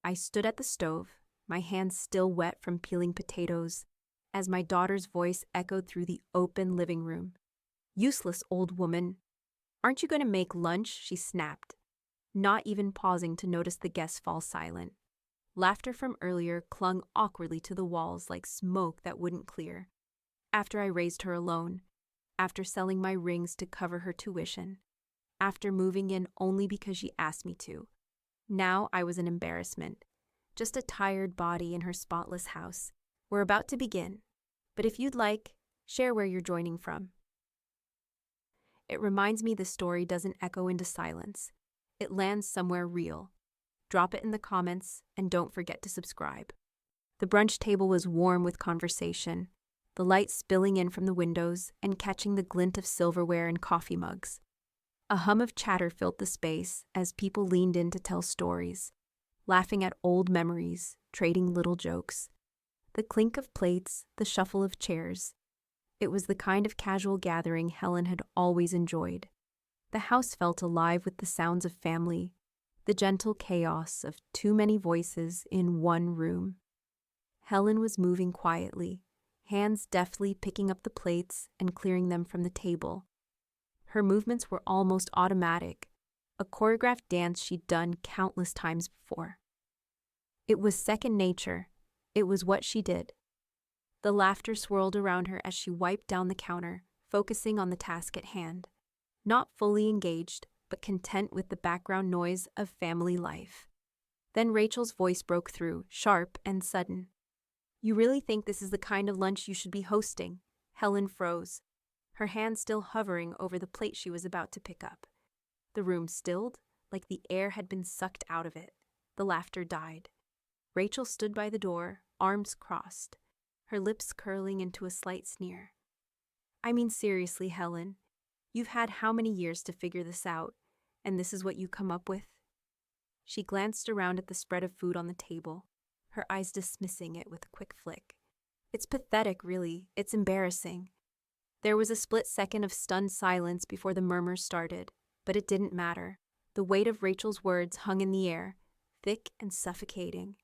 I stood at the stove, my hands still wet from peeling potatoes, as my daughter's voice echoed through the open living room. "Useless old woman. Aren't you going to make lunch?" she snapped, not even pausing to notice the guests fall silent. Laughter from earlier clung awkwardly to the walls like smoke that wouldn't clear. After I raised her alone, after selling my rings to cover her tuition, after moving in only because she asked me to, now I was an embarrassment, just a tired body in her spotless house. We're about to begin, but if you'd like, share where you're joining from. It reminds me the story doesn't echo into silence. It lands somewhere real. Drop it in the comments, and don't forget to subscribe. The brunch table was warm with conversation, the light spilling in from the windows and catching the glint of silverware and coffee mugs. A hum of chatter filled the space as people leaned in to tell stories, laughing at old memories, trading little jokes. The clink of plates, the shuffle of chairs. It was the kind of casual gathering Helen had always enjoyed. The house felt alive with the sounds of family, the gentle chaos of too many voices in one room. Helen was moving quietly, hands deftly picking up the plates and clearing them from the table. Her movements were almost automatic, a choreographed dance she'd done countless times before. It was second nature. It was what she did. The laughter swirled around her as she wiped down the counter, focusing on the task at hand. Not fully engaged, but content with the background noise of family life. Then Rachel's voice broke through, sharp and sudden. "You really think this is the kind of lunch you should be hosting?" Helen froze, her hand still hovering over the plate she was about to pick up. The room stilled, like the air had been sucked out of it. The laughter died. Rachel stood by the door, arms crossed, her lips curling into a slight sneer. "I mean seriously, Helen, you've had how many years to figure this out, and this is what you come up with?" She glanced around at the spread of food on the table, her eyes dismissing it with a quick flick. "It's pathetic, really. It's embarrassing." There was a split second of stunned silence before the murmurs started, but it didn't matter. The weight of Rachel's words hung in the air, thick and suffocating.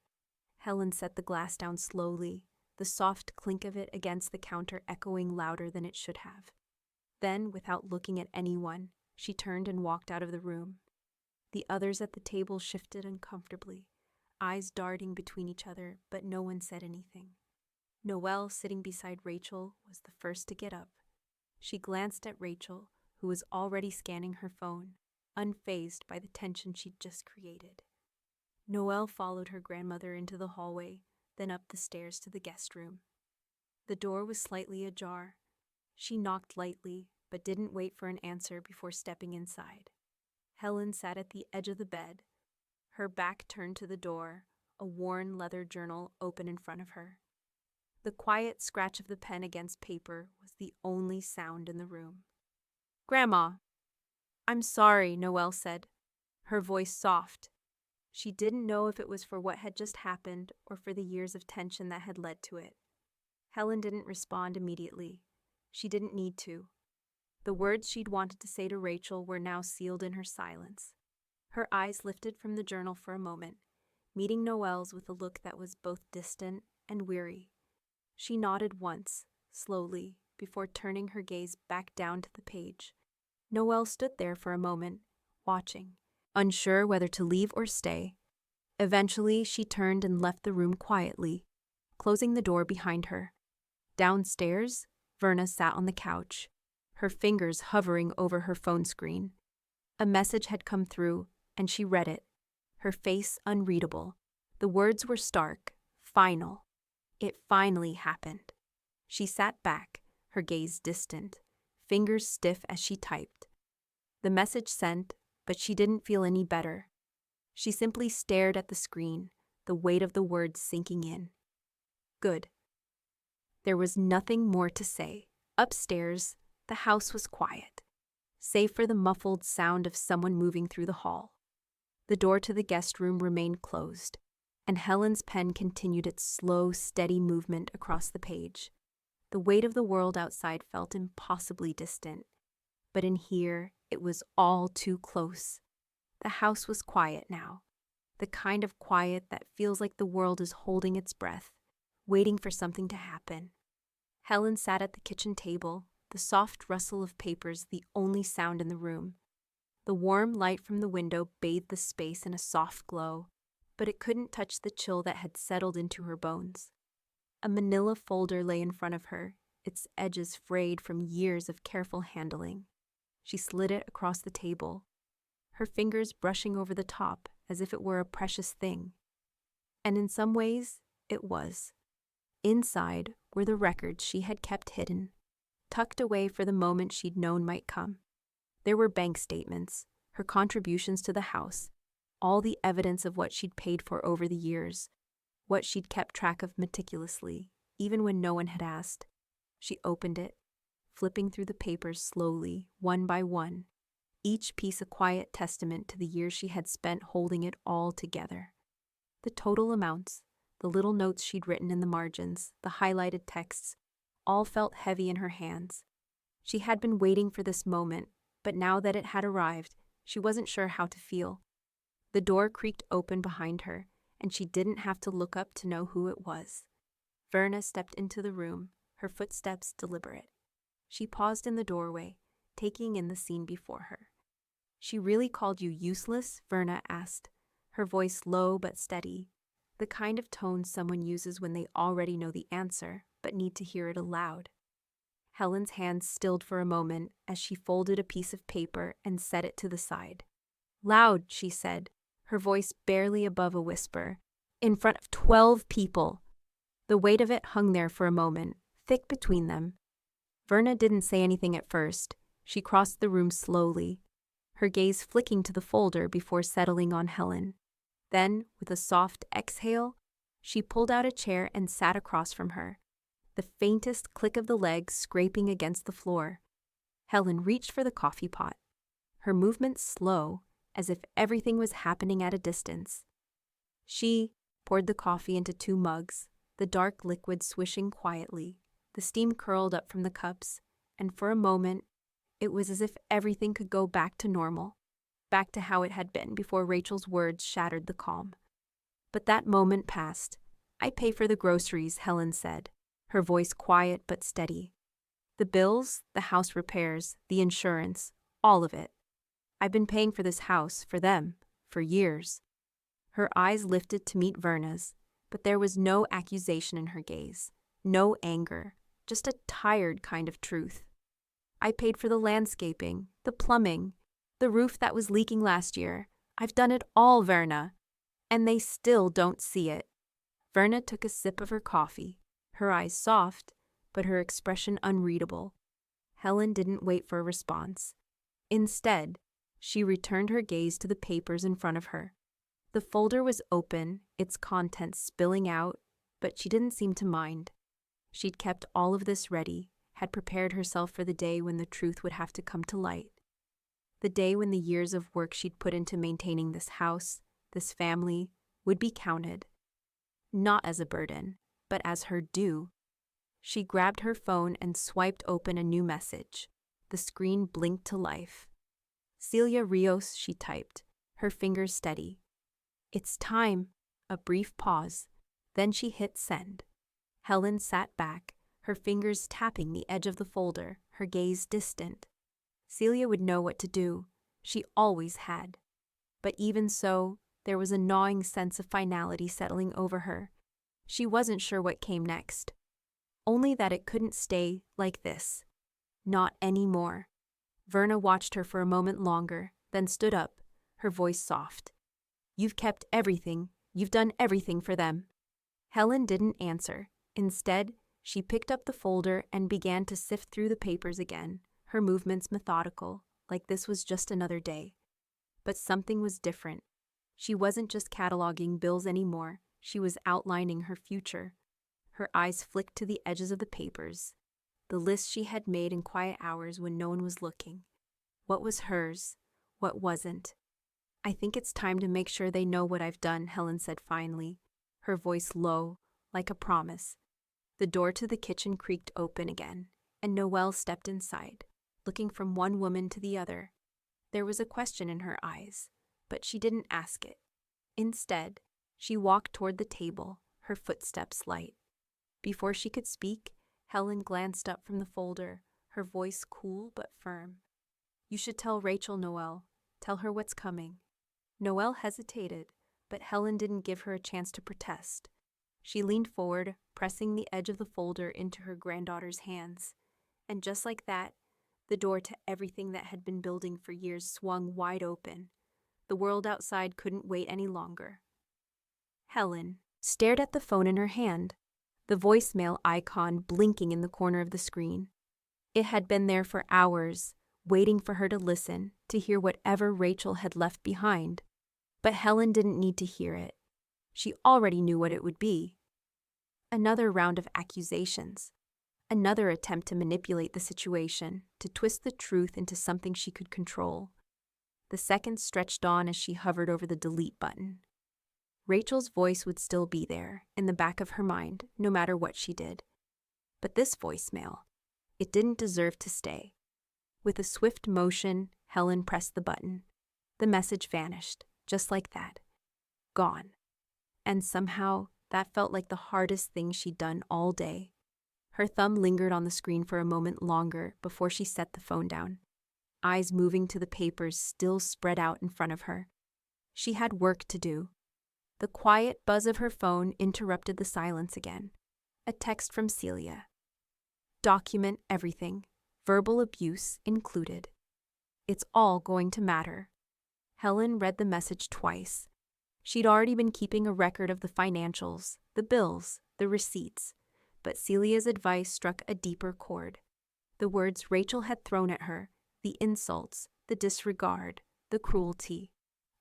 Helen set the glass down slowly, the soft clink of it against the counter echoing louder than it should have. Then, without looking at anyone, she turned and walked out of the room. The others at the table shifted uncomfortably, eyes darting between each other, but no one said anything. Noelle, sitting beside Rachel, was the first to get up. She glanced at Rachel, who was already scanning her phone, unfazed by the tension she'd just created. Noelle followed her grandmother into the hallway, then up the stairs to the guest room. The door was slightly ajar. She knocked lightly, but didn't wait for an answer before stepping inside. Helen sat at the edge of the bed, her back turned to the door, a worn leather journal open in front of her. The quiet scratch of the pen against paper was the only sound in the room. "Grandma." "I'm sorry," Noelle said, her voice soft. She didn't know if it was for what had just happened or for the years of tension that had led to it. Helen didn't respond immediately. She didn't need to. The words she'd wanted to say to Rachel were now sealed in her silence. Her eyes lifted from the journal for a moment, meeting Noelle's with a look that was both distant and weary. She nodded once, slowly, before turning her gaze back down to the page. Noelle stood there for a moment, watching, unsure whether to leave or stay. Eventually, she turned and left the room quietly, closing the door behind her. Downstairs, Verna sat on the couch, her fingers hovering over her phone screen. A message had come through, and she read it, her face unreadable. The words were stark, final. It finally happened. She sat back, her gaze distant, fingers stiff as she typed. The message sent, but she didn't feel any better. She simply stared at the screen, the weight of the words sinking in. Good. There was nothing more to say. Upstairs, the house was quiet, save for the muffled sound of someone moving through the hall. The door to the guest room remained closed, and Helen's pen continued its slow, steady movement across the page. The weight of the world outside felt impossibly distant, but in here it was all too close. The house was quiet now, the kind of quiet that feels like the world is holding its breath, waiting for something to happen. Helen sat at the kitchen table, the soft rustle of papers the only sound in the room. The warm light from the window bathed the space in a soft glow, but it couldn't touch the chill that had settled into her bones. A manila folder lay in front of her, its edges frayed from years of careful handling. She slid it across the table, her fingers brushing over the top as if it were a precious thing. And in some ways, it was. Inside were the records she had kept hidden, tucked away for the moment she'd known might come. There were bank statements, her contributions to the house, all the evidence of what she'd paid for over the years, what she'd kept track of meticulously, even when no one had asked. She opened it, flipping through the papers slowly, one by one, each piece a quiet testament to the years she had spent holding it all together. The total amounts, the little notes she'd written in the margins, the highlighted texts, all felt heavy in her hands. She had been waiting for this moment, but now that it had arrived, she wasn't sure how to feel. The door creaked open behind her, and she didn't have to look up to know who it was. Verna stepped into the room, her footsteps deliberate. She paused in the doorway, taking in the scene before her. "She really called you useless?" Verna asked, her voice low but steady, the kind of tone someone uses when they already know the answer but need to hear it aloud. Helen's hands stilled for a moment as she folded a piece of paper and set it to the side. "Loud," she said, her voice barely above a whisper, "in front of 12 people." The weight of it hung there for a moment, thick between them. Verna didn't say anything at first. She crossed the room slowly, her gaze flicking to the folder before settling on Helen. Then, with a soft exhale, she pulled out a chair and sat across from her, the faintest click of the legs scraping against the floor. Helen reached for the coffee pot, her movements slow, as if everything was happening at a distance. She poured the coffee into 2 mugs, the dark liquid swishing quietly, the steam curled up from the cups, and for a moment, it was as if everything could go back to normal, back to how it had been before Rachel's words shattered the calm. But that moment passed. "I pay for the groceries," Helen said, her voice quiet but steady. "The bills, the house repairs, the insurance, all of it. I've been paying for this house, for them, for years." Her eyes lifted to meet Verna's, but there was no accusation in her gaze, no anger, just a tired kind of truth. "I paid for the landscaping, the plumbing, the roof that was leaking last year. I've done it all, Verna. And they still don't see it." Verna took a sip of her coffee, her eyes soft, but her expression unreadable. Helen didn't wait for a response. Instead, she returned her gaze to the papers in front of her. The folder was open, its contents spilling out, but she didn't seem to mind. She'd kept all of this ready, had prepared herself for the day when the truth would have to come to light. The day when the years of work she'd put into maintaining this house, this family, would be counted. Not as a burden, but as her due. She grabbed her phone and swiped open a new message. The screen blinked to life. "Celia Rios," she typed, her fingers steady. "It's time." A brief pause. Then she hit send. Helen sat back, her fingers tapping the edge of the folder, her gaze distant. Celia would know what to do. She always had. But even so, there was a gnawing sense of finality settling over her. She wasn't sure what came next. Only that it couldn't stay like this. Not anymore. Verna watched her for a moment longer, then stood up, her voice soft. "You've kept everything. You've done everything for them." Helen didn't answer. Instead, she picked up the folder and began to sift through the papers again, her movements methodical, like this was just another day. But something was different. She wasn't just cataloging bills anymore. She was outlining her future. Her eyes flicked to the edges of the papers, the list she had made in quiet hours when no one was looking. What was hers? What wasn't? "I think it's time to make sure they know what I've done," Helen said finally, her voice low, like a promise. The door to the kitchen creaked open again, and Noelle stepped inside, looking from one woman to the other. There was a question in her eyes, but she didn't ask it. Instead, she walked toward the table, her footsteps light. Before she could speak, Helen glanced up from the folder, her voice cool but firm. "You should tell Rachel, Noelle. Tell her what's coming." Noelle hesitated, but Helen didn't give her a chance to protest. She leaned forward, pressing the edge of the folder into her granddaughter's hands. And just like that, the door to everything that had been building for years swung wide open. The world outside couldn't wait any longer. Helen stared at the phone in her hand, the voicemail icon blinking in the corner of the screen. It had been there for hours, waiting for her to listen, to hear whatever Rachel had left behind. But Helen didn't need to hear it. She already knew what it would be. Another round of accusations. Another attempt to manipulate the situation, to twist the truth into something she could control. The seconds stretched on as she hovered over the delete button. Rachel's voice would still be there, in the back of her mind, no matter what she did. But this voicemail, it didn't deserve to stay. With a swift motion, Helen pressed the button. The message vanished, just like that. Gone. And somehow, that felt like the hardest thing she'd done all day. Her thumb lingered on the screen for a moment longer before she set the phone down, eyes moving to the papers still spread out in front of her. She had work to do. The quiet buzz of her phone interrupted the silence again. A text from Celia. "Document everything, verbal abuse included. It's all going to matter." Helen read the message twice. She'd already been keeping a record of the financials, the bills, the receipts, but Celia's advice struck a deeper chord. The words Rachel had thrown at her, the insults, the disregard, the cruelty,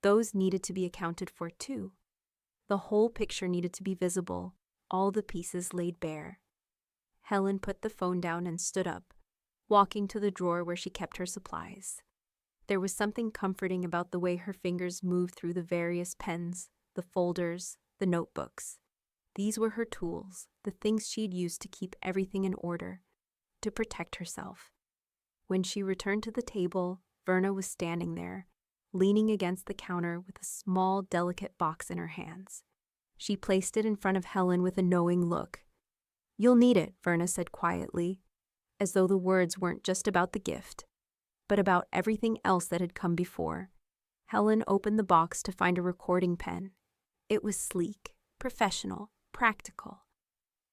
those needed to be accounted for too. The whole picture needed to be visible, all the pieces laid bare. Helen put the phone down and stood up, walking to the drawer where she kept her supplies. There was something comforting about the way her fingers moved through the various pens, the folders, the notebooks. These were her tools, the things she'd used to keep everything in order, to protect herself. When she returned to the table, Verna was standing there, leaning against the counter with a small, delicate box in her hands. She placed it in front of Helen with a knowing look. "You'll need it," Verna said quietly, as though the words weren't just about the gift, but about everything else that had come before. Helen opened the box to find a recording pen. It was sleek, professional, practical.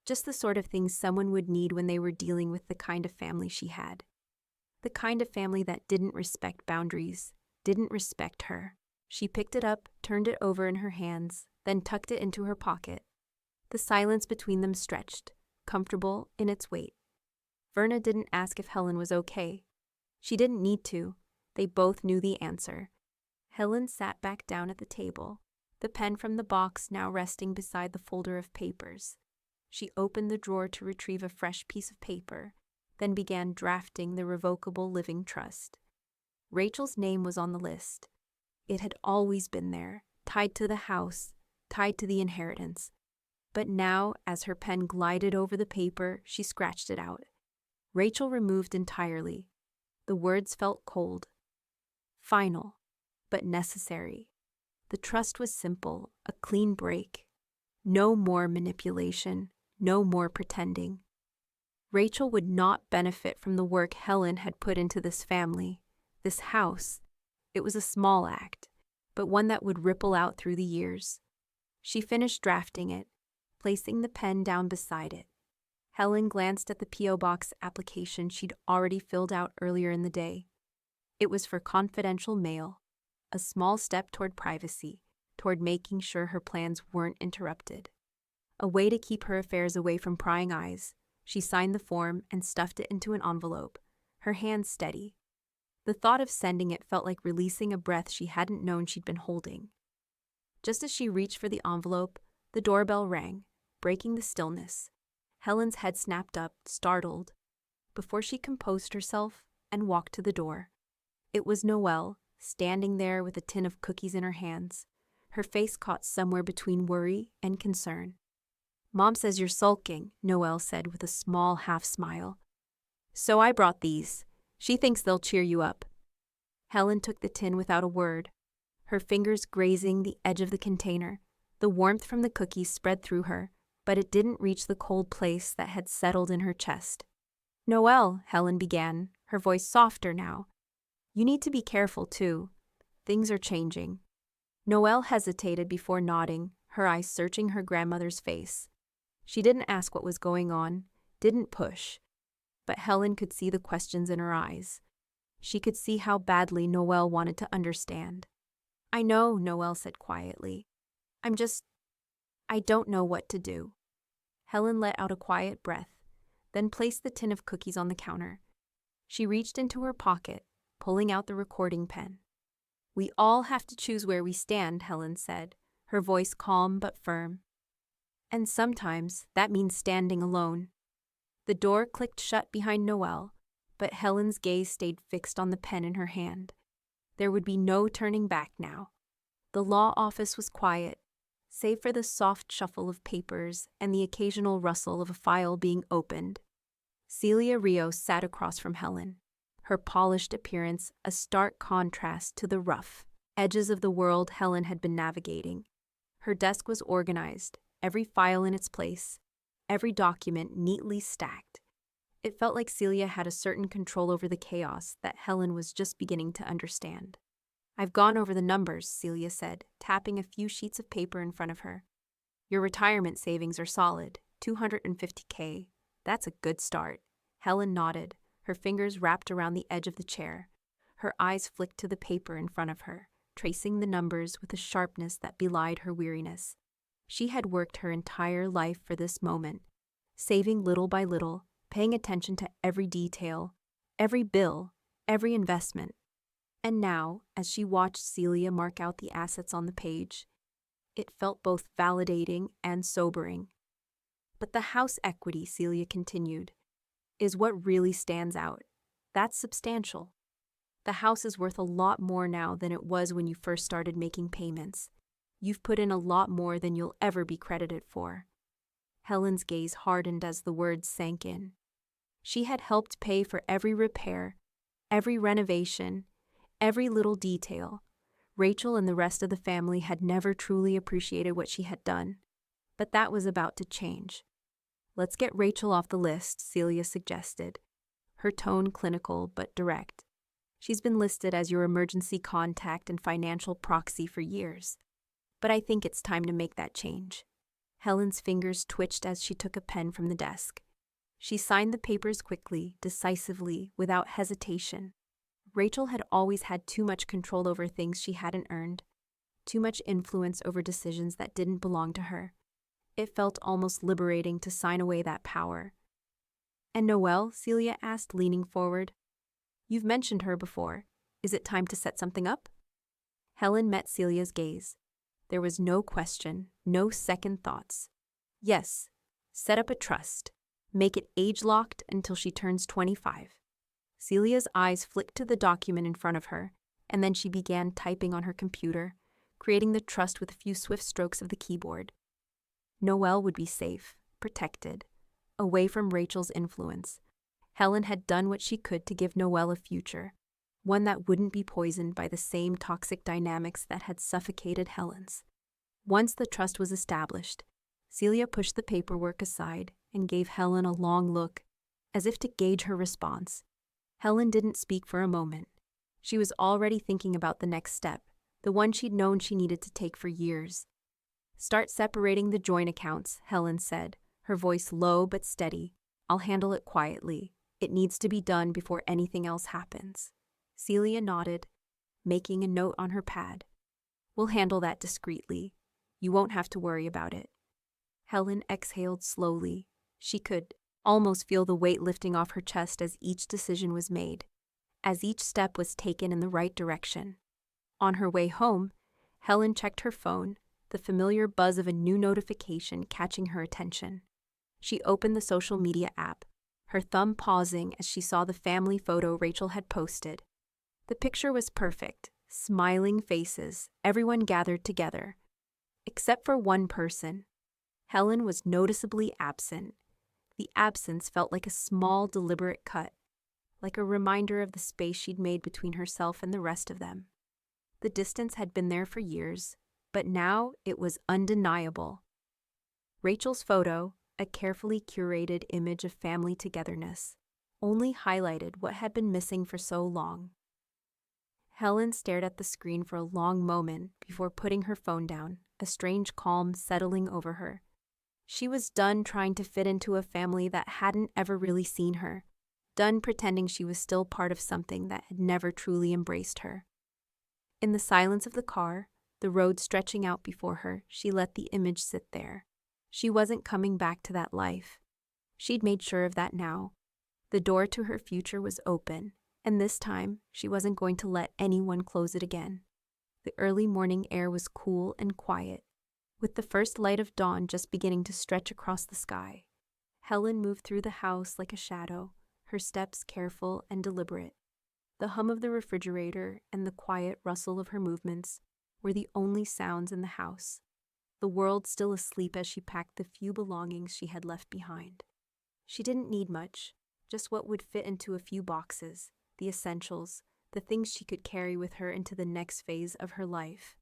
Just the sort of thing someone would need when they were dealing with the kind of family she had. The kind of family that didn't respect boundaries, didn't respect her. She picked it up, turned it over in her hands, then tucked it into her pocket. The silence between them stretched, comfortable in its weight. Verna didn't ask if Helen was okay. She didn't need to. They both knew the answer. Helen sat back down at the table, the pen from the box now resting beside the folder of papers. She opened the drawer to retrieve a fresh piece of paper, then began drafting the revocable living trust. Rachel's name was on the list. It had always been there, tied to the house, tied to the inheritance. But now, as her pen glided over the paper, she scratched it out. Rachel removed entirely. The words felt cold. Final, but necessary. The trust was simple, a clean break. No more manipulation, no more pretending. Rachel would not benefit from the work Helen had put into this family, this house. It was a small act, but one that would ripple out through the years. She finished drafting it, placing the pen down beside it. Helen glanced at the P.O. Box application she'd already filled out earlier in the day. It was for confidential mail, a small step toward privacy, toward making sure her plans weren't interrupted. A way to keep her affairs away from prying eyes. She signed the form and stuffed it into an envelope, her hands steady. The thought of sending it felt like releasing a breath she hadn't known she'd been holding. Just as she reached for the envelope, the doorbell rang, breaking the stillness. Helen's head snapped up, startled, before she composed herself and walked to the door. It was Noelle, standing there with a tin of cookies in her hands, her face caught somewhere between worry and concern. "Mom says you're sulking," Noelle said with a small half-smile. "So I brought these. She thinks they'll cheer you up." Helen took the tin without a word. her fingers grazing the edge of the container. The warmth from the cookies spread through her, but it didn't reach the cold place that had settled in her chest. "Noelle," Helen began, her voice softer now. "You need to be careful, too. Things are changing." Noelle hesitated before nodding, her eyes searching her grandmother's face. She didn't ask what was going on, didn't push, but Helen could see the questions in her eyes. She could see how badly Noelle wanted to understand. "I know," Noelle said quietly. I don't know what to do." Helen let out a quiet breath, then placed the tin of cookies on the counter. She reached into her pocket, pulling out the recording pen. "We all have to choose where we stand," Helen said, her voice calm but firm. "And sometimes that means standing alone." The door clicked shut behind Noelle, but Helen's gaze stayed fixed on the pen in her hand. There would be no turning back now. The law office was quiet, save for the soft shuffle of papers and the occasional rustle of a file being opened. Celia Rios sat across from Helen, her polished appearance a stark contrast to the rough edges of the world Helen had been navigating. Her desk was organized, every file in its place, every document neatly stacked. It felt like Celia had a certain control over the chaos that Helen was just beginning to understand. "I've gone over the numbers," Celia said, tapping a few sheets of paper in front of her. "Your retirement savings are solid, $250K. That's a good start." Helen nodded, her fingers wrapped around the edge of the chair. Her eyes flicked to the paper in front of her, tracing the numbers with a sharpness that belied her weariness. She had worked her entire life for this moment, saving little by little, paying attention to every detail, every bill, every investment. And now, as she watched Celia mark out the assets on the page, it felt both validating and sobering. "But the house equity," Celia continued, "is what really stands out. That's substantial. The house is worth a lot more now than it was when you first started making payments. You've put in a lot more than you'll ever be credited for." Helen's gaze hardened as the words sank in. She had helped pay for every repair, every renovation, every little detail. Rachel and the rest of the family had never truly appreciated what she had done. But that was about to change. "Let's get Rachel off the list," Celia suggested, her tone clinical but direct. "She's been listed as your emergency contact and financial proxy for years. But I think it's time to make that change." Helen's fingers twitched as she took a pen from the desk. She signed the papers quickly, decisively, without hesitation. Rachel had always had too much control over things she hadn't earned, too much influence over decisions that didn't belong to her. It felt almost liberating to sign away that power. "And Noelle?" Celia asked, leaning forward. "You've mentioned her before. Is it time to set something up?" Helen met Celia's gaze. There was no question, no second thoughts. "Yes, set up a trust. Make it age-locked until she turns 25. Celia's eyes flicked to the document in front of her, and then she began typing on her computer, creating the trust with a few swift strokes of the keyboard. Noelle would be safe, protected, away from Rachel's influence. Helen had done what she could to give Noelle a future, one that wouldn't be poisoned by the same toxic dynamics that had suffocated Helen's. Once the trust was established, Celia pushed the paperwork aside and gave Helen a long look, as if to gauge her response. Helen didn't speak for a moment. She was already thinking about the next step, the one she'd known she needed to take for years. "Start separating the joint accounts," Helen said, her voice low but steady. "I'll handle it quietly. It needs to be done before anything else happens." Celia nodded, making a note on her pad. "We'll handle that discreetly. You won't have to worry about it." Helen exhaled slowly. She could almost feel the weight lifting off her chest as each decision was made, as each step was taken in the right direction. On her way home, Helen checked her phone, the familiar buzz of a new notification catching her attention. She opened the social media app, her thumb pausing as she saw the family photo Rachel had posted. The picture was perfect, smiling faces, everyone gathered together. Except for one person. Helen was noticeably absent. The absence felt like a small, deliberate cut, like a reminder of the space she'd made between herself and the rest of them. The distance had been there for years, but now it was undeniable. Rachel's photo, a carefully curated image of family togetherness, only highlighted what had been missing for so long. Helen stared at the screen for a long moment before putting her phone down, a strange calm settling over her. She was done trying to fit into a family that hadn't ever really seen her, done pretending she was still part of something that had never truly embraced her. In the silence of the car, the road stretching out before her, she let the image sit there. She wasn't coming back to that life. She'd made sure of that now. The door to her future was open, and this time she wasn't going to let anyone close it again. The early morning air was cool and quiet, with the first light of dawn just beginning to stretch across the sky. Helen moved through the house like a shadow, her steps careful and deliberate. The hum of the refrigerator and the quiet rustle of her movements were the only sounds in the house, the world still asleep as she packed the few belongings she had left behind. She didn't need much, just what would fit into a few boxes, the essentials, the things she could carry with her into the next phase of her life.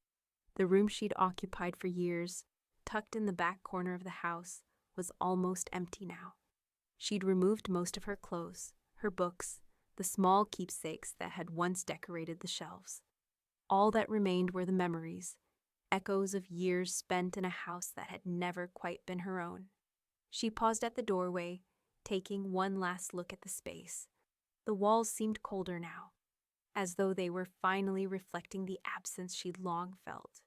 The room she'd occupied for years, tucked in the back corner of the house, was almost empty now. She'd removed most of her clothes, her books, the small keepsakes that had once decorated the shelves. All that remained were the memories, echoes of years spent in a house that had never quite been her own. She paused at the doorway, taking one last look at the space. The walls seemed colder now, as though they were finally reflecting the absence she'd long felt.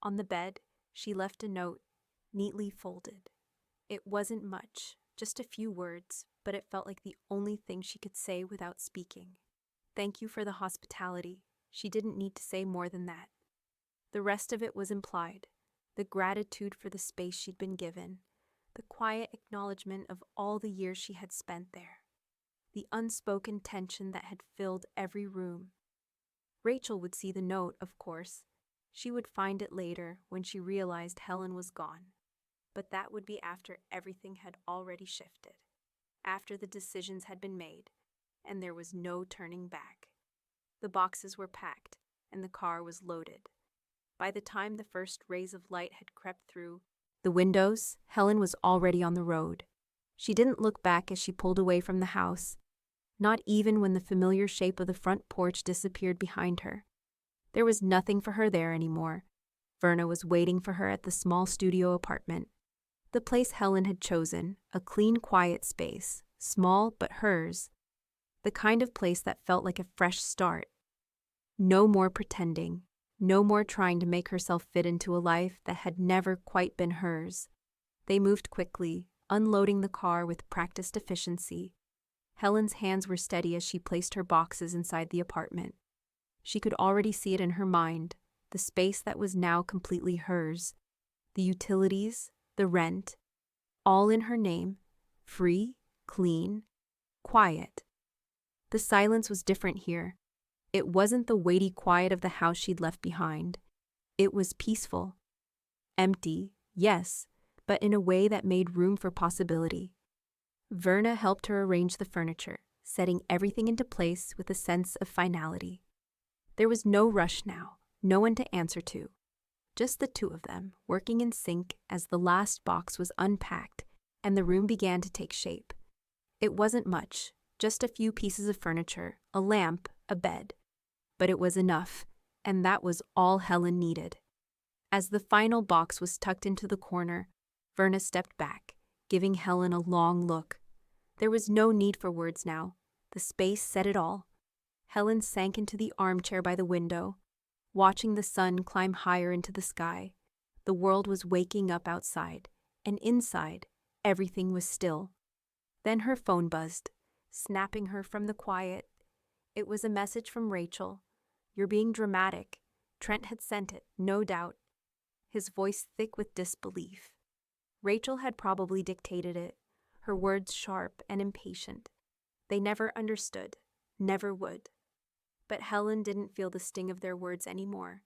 On the bed, she left a note, neatly folded. It wasn't much, just a few words, but it felt like the only thing she could say without speaking. Thank you for the hospitality. She didn't need to say more than that. The rest of it was implied, the gratitude for the space she'd been given, the quiet acknowledgement of all the years she had spent there, the unspoken tension that had filled every room. Rachel would see the note, of course. She would find it later when she realized Helen was gone. But that would be after everything had already shifted, after the decisions had been made, and there was no turning back. The boxes were packed, and the car was loaded. By the time the first rays of light had crept through the windows, Helen was already on the road. She didn't look back as she pulled away from the house, not even when the familiar shape of the front porch disappeared behind her. There was nothing for her there anymore. Verna was waiting for her at the small studio apartment. The place Helen had chosen, a clean, quiet space, small but hers, the kind of place that felt like a fresh start. No more pretending, no more trying to make herself fit into a life that had never quite been hers. They moved quickly, unloading the car with practiced efficiency. Helen's hands were steady as she placed her boxes inside the apartment. She could already see it in her mind, the space that was now completely hers, the utilities, the rent, all in her name, free, clean, quiet. The silence was different here. It wasn't the weighty quiet of the house she'd left behind. It was peaceful. Empty, yes, but in a way that made room for possibility. Verna helped her arrange the furniture, setting everything into place with a sense of finality. There was no rush now, no one to answer to. Just the two of them, working in sync as the last box was unpacked and the room began to take shape. It wasn't much, just a few pieces of furniture, a lamp, a bed. But it was enough, and that was all Helen needed. As the final box was tucked into the corner, Verna stepped back, giving Helen a long look. There was no need for words now. The space said it all. Helen sank into the armchair by the window, watching the sun climb higher into the sky. The world was waking up outside, and inside, everything was still. Then her phone buzzed, snapping her from the quiet. It was a message from Rachel. "You're being dramatic." Trent had sent it, no doubt, his voice thick with disbelief. Rachel had probably dictated it, her words sharp and impatient. They never understood, never would. But Helen didn't feel the sting of their words anymore.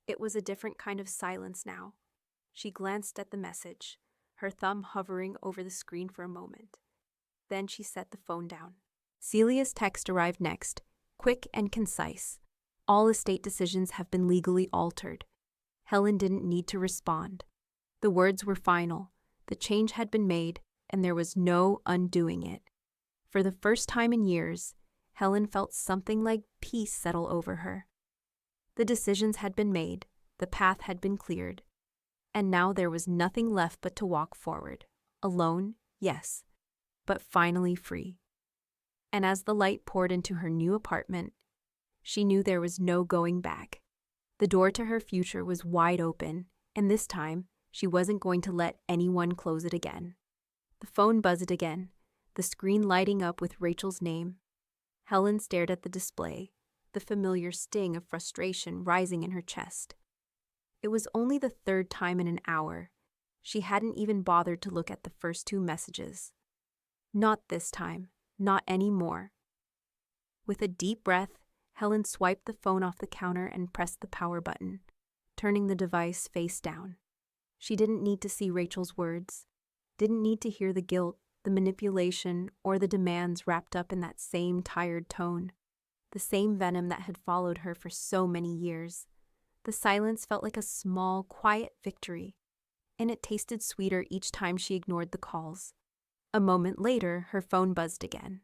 It was a different kind of silence now. She glanced at the message, her thumb hovering over the screen for a moment. Then she set the phone down. Celia's text arrived next, quick and concise. All estate decisions have been legally altered. Helen didn't need to respond. The words were final. The change had been made, and there was no undoing it. For the first time in years, Helen felt something like peace settle over her. The decisions had been made, the path had been cleared, and now there was nothing left but to walk forward. Alone, yes, but finally free. And as the light poured into her new apartment, she knew there was no going back. The door to her future was wide open, and this time, she wasn't going to let anyone close it again. The phone buzzed again, the screen lighting up with Rachel's name. Helen stared at the display, the familiar sting of frustration rising in her chest. It was only the third time in an hour. She hadn't even bothered to look at the first two messages. Not this time, not anymore. With a deep breath, Helen swiped the phone off the counter and pressed the power button, turning the device face down. She didn't need to see Rachel's words, didn't need to hear the guilt, the manipulation, or the demands wrapped up in that same tired tone, the same venom that had followed her for so many years. The silence felt like a small, quiet victory, and it tasted sweeter each time she ignored the calls. A moment later, her phone buzzed again.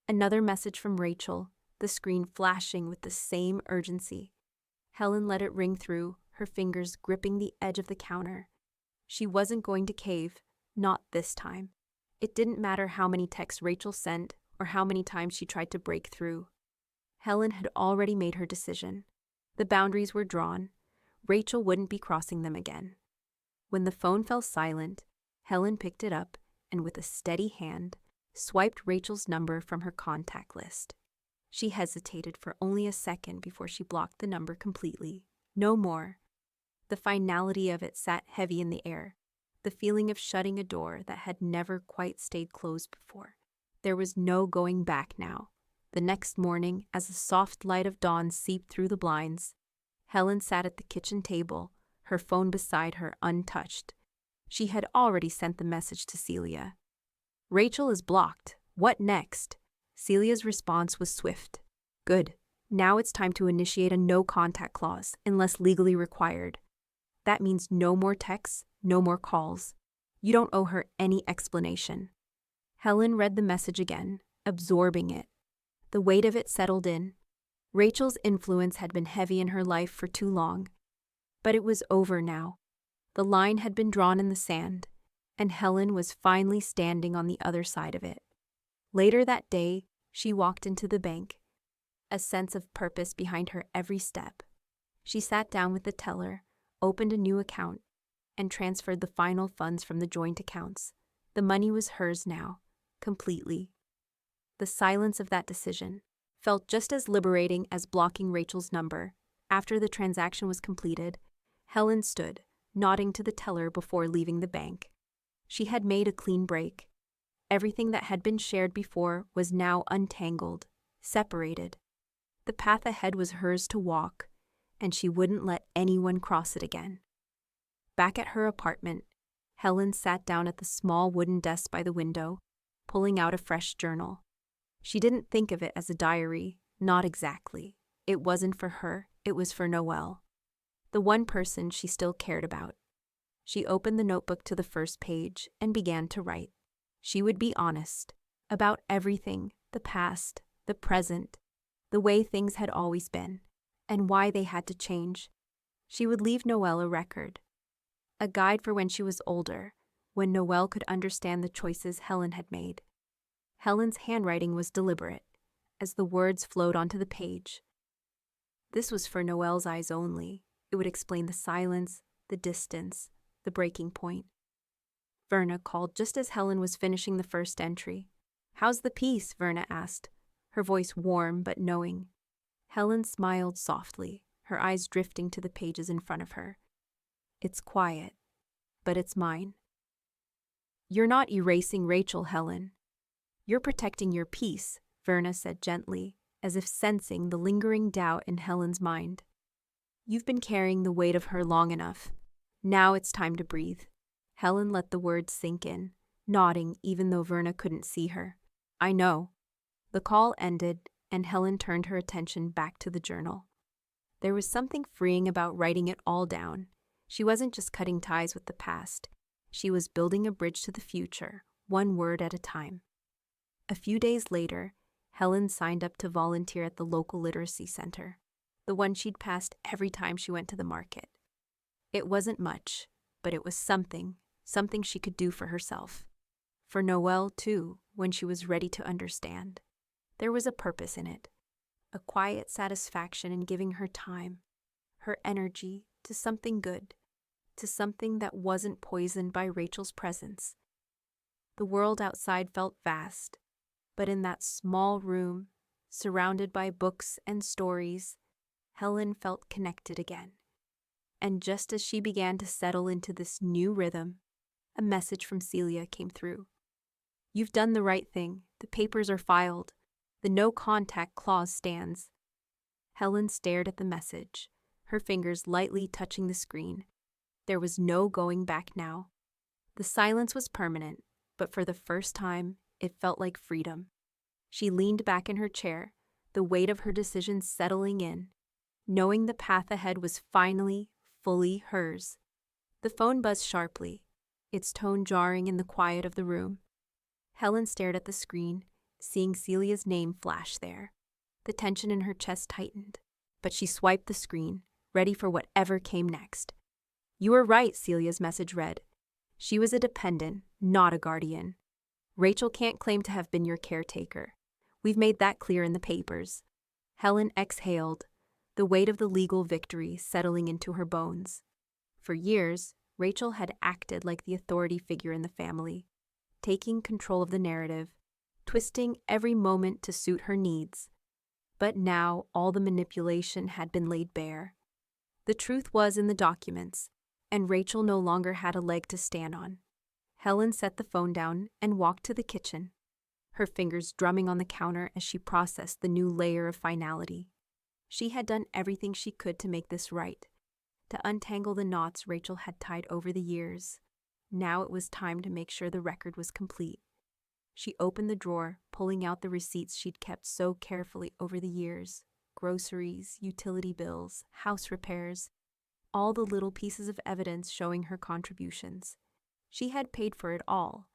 Another message from Rachel, the screen flashing with the same urgency. Helen let it ring through, her fingers gripping the edge of the counter. She wasn't going to cave, not this time. It didn't matter how many texts Rachel sent or how many times she tried to break through. Helen had already made her decision. The boundaries were drawn. Rachel wouldn't be crossing them again. When the phone fell silent, Helen picked it up and with a steady hand, swiped Rachel's number from her contact list. She hesitated for only a second before she blocked the number completely. No more. The finality of it sat heavy in the air, the feeling of shutting a door that had never quite stayed closed before. There was no going back now. The next morning, as the soft light of dawn seeped through the blinds, Helen sat at the kitchen table, her phone beside her untouched. She had already sent the message to Celia. "Rachel is blocked. What next?" Celia's response was swift. "Good. Now it's time to initiate a no-contact clause, unless legally required. That means no more texts, no more calls. You don't owe her any explanation." Helen read the message again, absorbing it. The weight of it settled in. Rachel's influence had been heavy in her life for too long. But it was over now. The line had been drawn in the sand, and Helen was finally standing on the other side of it. Later that day, she walked into the bank, a sense of purpose behind her every step. She sat down with the teller, opened a new account, and transferred the final funds from the joint accounts. The money was hers now, completely. The silence of that decision felt just as liberating as blocking Rachel's number. After the transaction was completed, Helen stood, nodding to the teller before leaving the bank. She had made a clean break. Everything that had been shared before was now untangled, separated. The path ahead was hers to walk, and she wouldn't let anyone cross it again. Back at her apartment, Helen sat down at the small wooden desk by the window, pulling out a fresh journal. She didn't think of it as a diary, not exactly. It wasn't for her, it was for Noelle, the one person she still cared about. She opened the notebook to the first page and began to write. She would be honest about everything, the past, the present, the way things had always been, and why they had to change. She would leave Noelle a record, a guide for when she was older, when Noelle could understand the choices Helen had made. Helen's handwriting was deliberate, as the words flowed onto the page. This was for Noelle's eyes only. It would explain the silence, the distance, the breaking point. Verna called just as Helen was finishing the first entry. "How's the piece?" Verna asked, her voice warm but knowing. Helen smiled softly, her eyes drifting to the pages in front of her. "It's quiet, but it's mine." "You're not erasing Rachel, Helen. You're protecting your peace," Verna said gently, as if sensing the lingering doubt in Helen's mind. "You've been carrying the weight of her long enough. Now it's time to breathe." Helen let the words sink in, nodding even though Verna couldn't see her. "I know." The call ended, and Helen turned her attention back to the journal. There was something freeing about writing it all down. She wasn't just cutting ties with the past. She was building a bridge to the future, one word at a time. A few days later, Helen signed up to volunteer at the local literacy center, the one she'd passed every time she went to the market. It wasn't much, but it was something she could do for herself. For Noelle, too, when she was ready to understand. There was a purpose in it, a quiet satisfaction in giving her time, her energy, to something good, to something that wasn't poisoned by Rachel's presence. The world outside felt vast, but in that small room, surrounded by books and stories, Helen felt connected again. And just as she began to settle into this new rhythm, a message from Celia came through. "You've done the right thing. The papers are filed. The no-contact clause stands." Helen stared at the message, her fingers lightly touching the screen. There was no going back now. The silence was permanent, but for the first time, it felt like freedom. She leaned back in her chair, the weight of her decision settling in, knowing the path ahead was finally, fully hers. The phone buzzed sharply, its tone jarring in the quiet of the room. Helen stared at the screen, seeing Celia's name flash there. The tension in her chest tightened, but she swiped the screen, ready for whatever came next. "You were right," Celia's message read. "She was a dependent, not a guardian. Rachel can't claim to have been your caretaker. We've made that clear in the papers." Helen exhaled, the weight of the legal victory settling into her bones. For years, Rachel had acted like the authority figure in the family, taking control of the narrative, twisting every moment to suit her needs. But now all the manipulation had been laid bare. The truth was in the documents, and Rachel no longer had a leg to stand on. Helen set the phone down and walked to the kitchen, her fingers drumming on the counter as she processed the new layer of finality. She had done everything she could to make this right, to untangle the knots Rachel had tied over the years. Now it was time to make sure the record was complete. She opened the drawer, pulling out the receipts she'd kept so carefully over the years. Groceries, utility bills, house repairs, all the little pieces of evidence showing her contributions. She had paid for it all.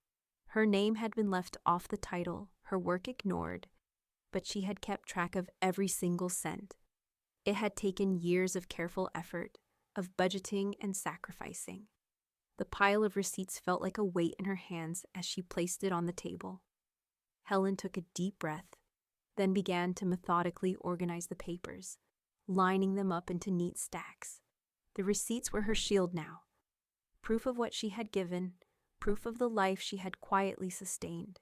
Her name had been left off the title, her work ignored, but she had kept track of every single cent. It had taken years of careful effort, of budgeting and sacrificing. The pile of receipts felt like a weight in her hands as she placed it on the table. Helen took a deep breath, then began to methodically organize the papers, lining them up into neat stacks. The receipts were her shield now. Proof of what she had given, proof of the life she had quietly sustained.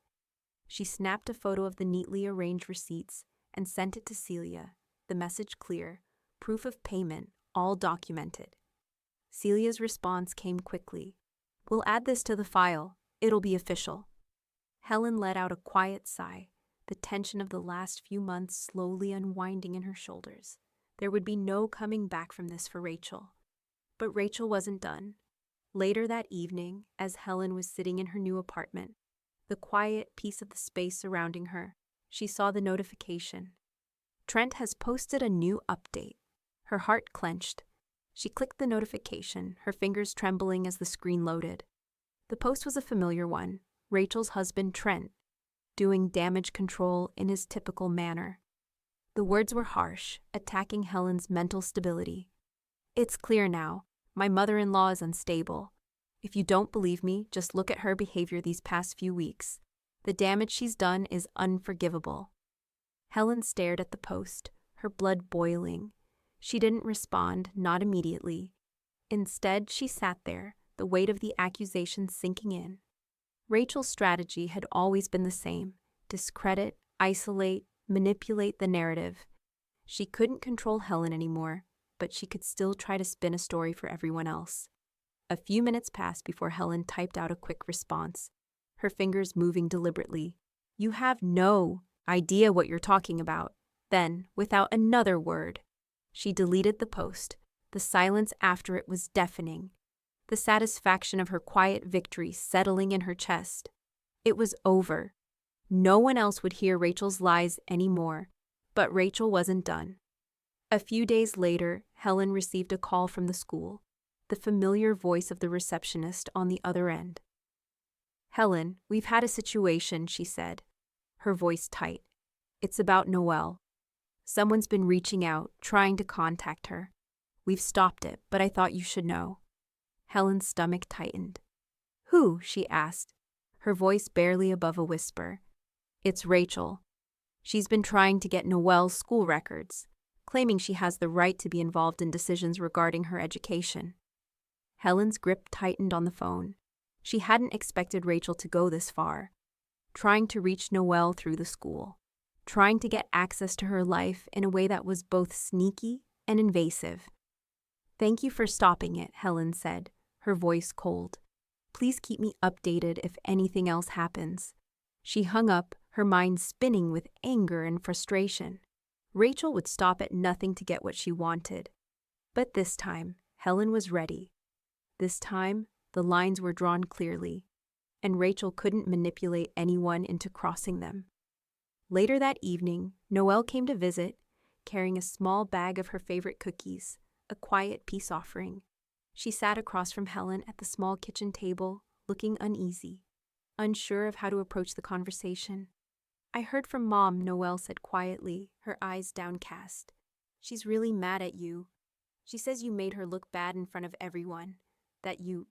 She snapped a photo of the neatly arranged receipts and sent it to Celia, the message clear, proof of payment, all documented. Celia's response came quickly. "We'll add this to the file. It'll be official." Helen let out a quiet sigh, the tension of the last few months slowly unwinding in her shoulders. There would be no coming back from this for Rachel. But Rachel wasn't done. Later that evening, as Helen was sitting in her new apartment, the quiet peace of the space surrounding her, she saw the notification. "Trent has posted a new update." Her heart clenched. She clicked the notification, her fingers trembling as the screen loaded. The post was a familiar one, Rachel's husband Trent, doing damage control in his typical manner. The words were harsh, attacking Helen's mental stability. "It's clear now. My mother-in-law is unstable. If you don't believe me, just look at her behavior these past few weeks. The damage she's done is unforgivable." Helen stared at the post, her blood boiling. She didn't respond, not immediately. Instead, she sat there, the weight of the accusation sinking in. Rachel's strategy had always been the same: discredit, isolate, manipulate the narrative. She couldn't control Helen anymore, but she could still try to spin a story for everyone else. A few minutes passed before Helen typed out a quick response, her fingers moving deliberately. "You have no idea what you're talking about." Then, without another word, she deleted the post. The silence after it was deafening, the satisfaction of her quiet victory settling in her chest. It was over. No one else would hear Rachel's lies anymore, but Rachel wasn't done. A few days later, Helen received a call from the school, the familiar voice of the receptionist on the other end. "Helen, we've had a situation," she said, her voice tight. "It's about Noelle. Someone's been reaching out, trying to contact her. We've stopped it, but I thought you should know." Helen's stomach tightened. "Who?" she asked, her voice barely above a whisper. "It's Rachel. She's been trying to get Noelle's school records, claiming she has the right to be involved in decisions regarding her education." Helen's grip tightened on the phone. She hadn't expected Rachel to go this far, trying to reach Noelle through the school, trying to get access to her life in a way that was both sneaky and invasive. "Thank you for stopping it," Helen said, her voice cold. "Please keep me updated if anything else happens." She hung up, her mind spinning with anger and frustration. Rachel would stop at nothing to get what she wanted. But this time, Helen was ready. This time, the lines were drawn clearly, and Rachel couldn't manipulate anyone into crossing them. Later that evening, Noelle came to visit, carrying a small bag of her favorite cookies, a quiet peace offering. She sat across from Helen at the small kitchen table, looking uneasy, unsure of how to approach the conversation. "I heard from Mom," Noelle said quietly, her eyes downcast. "She's really mad at you. She says you made her look bad in front of everyone, that you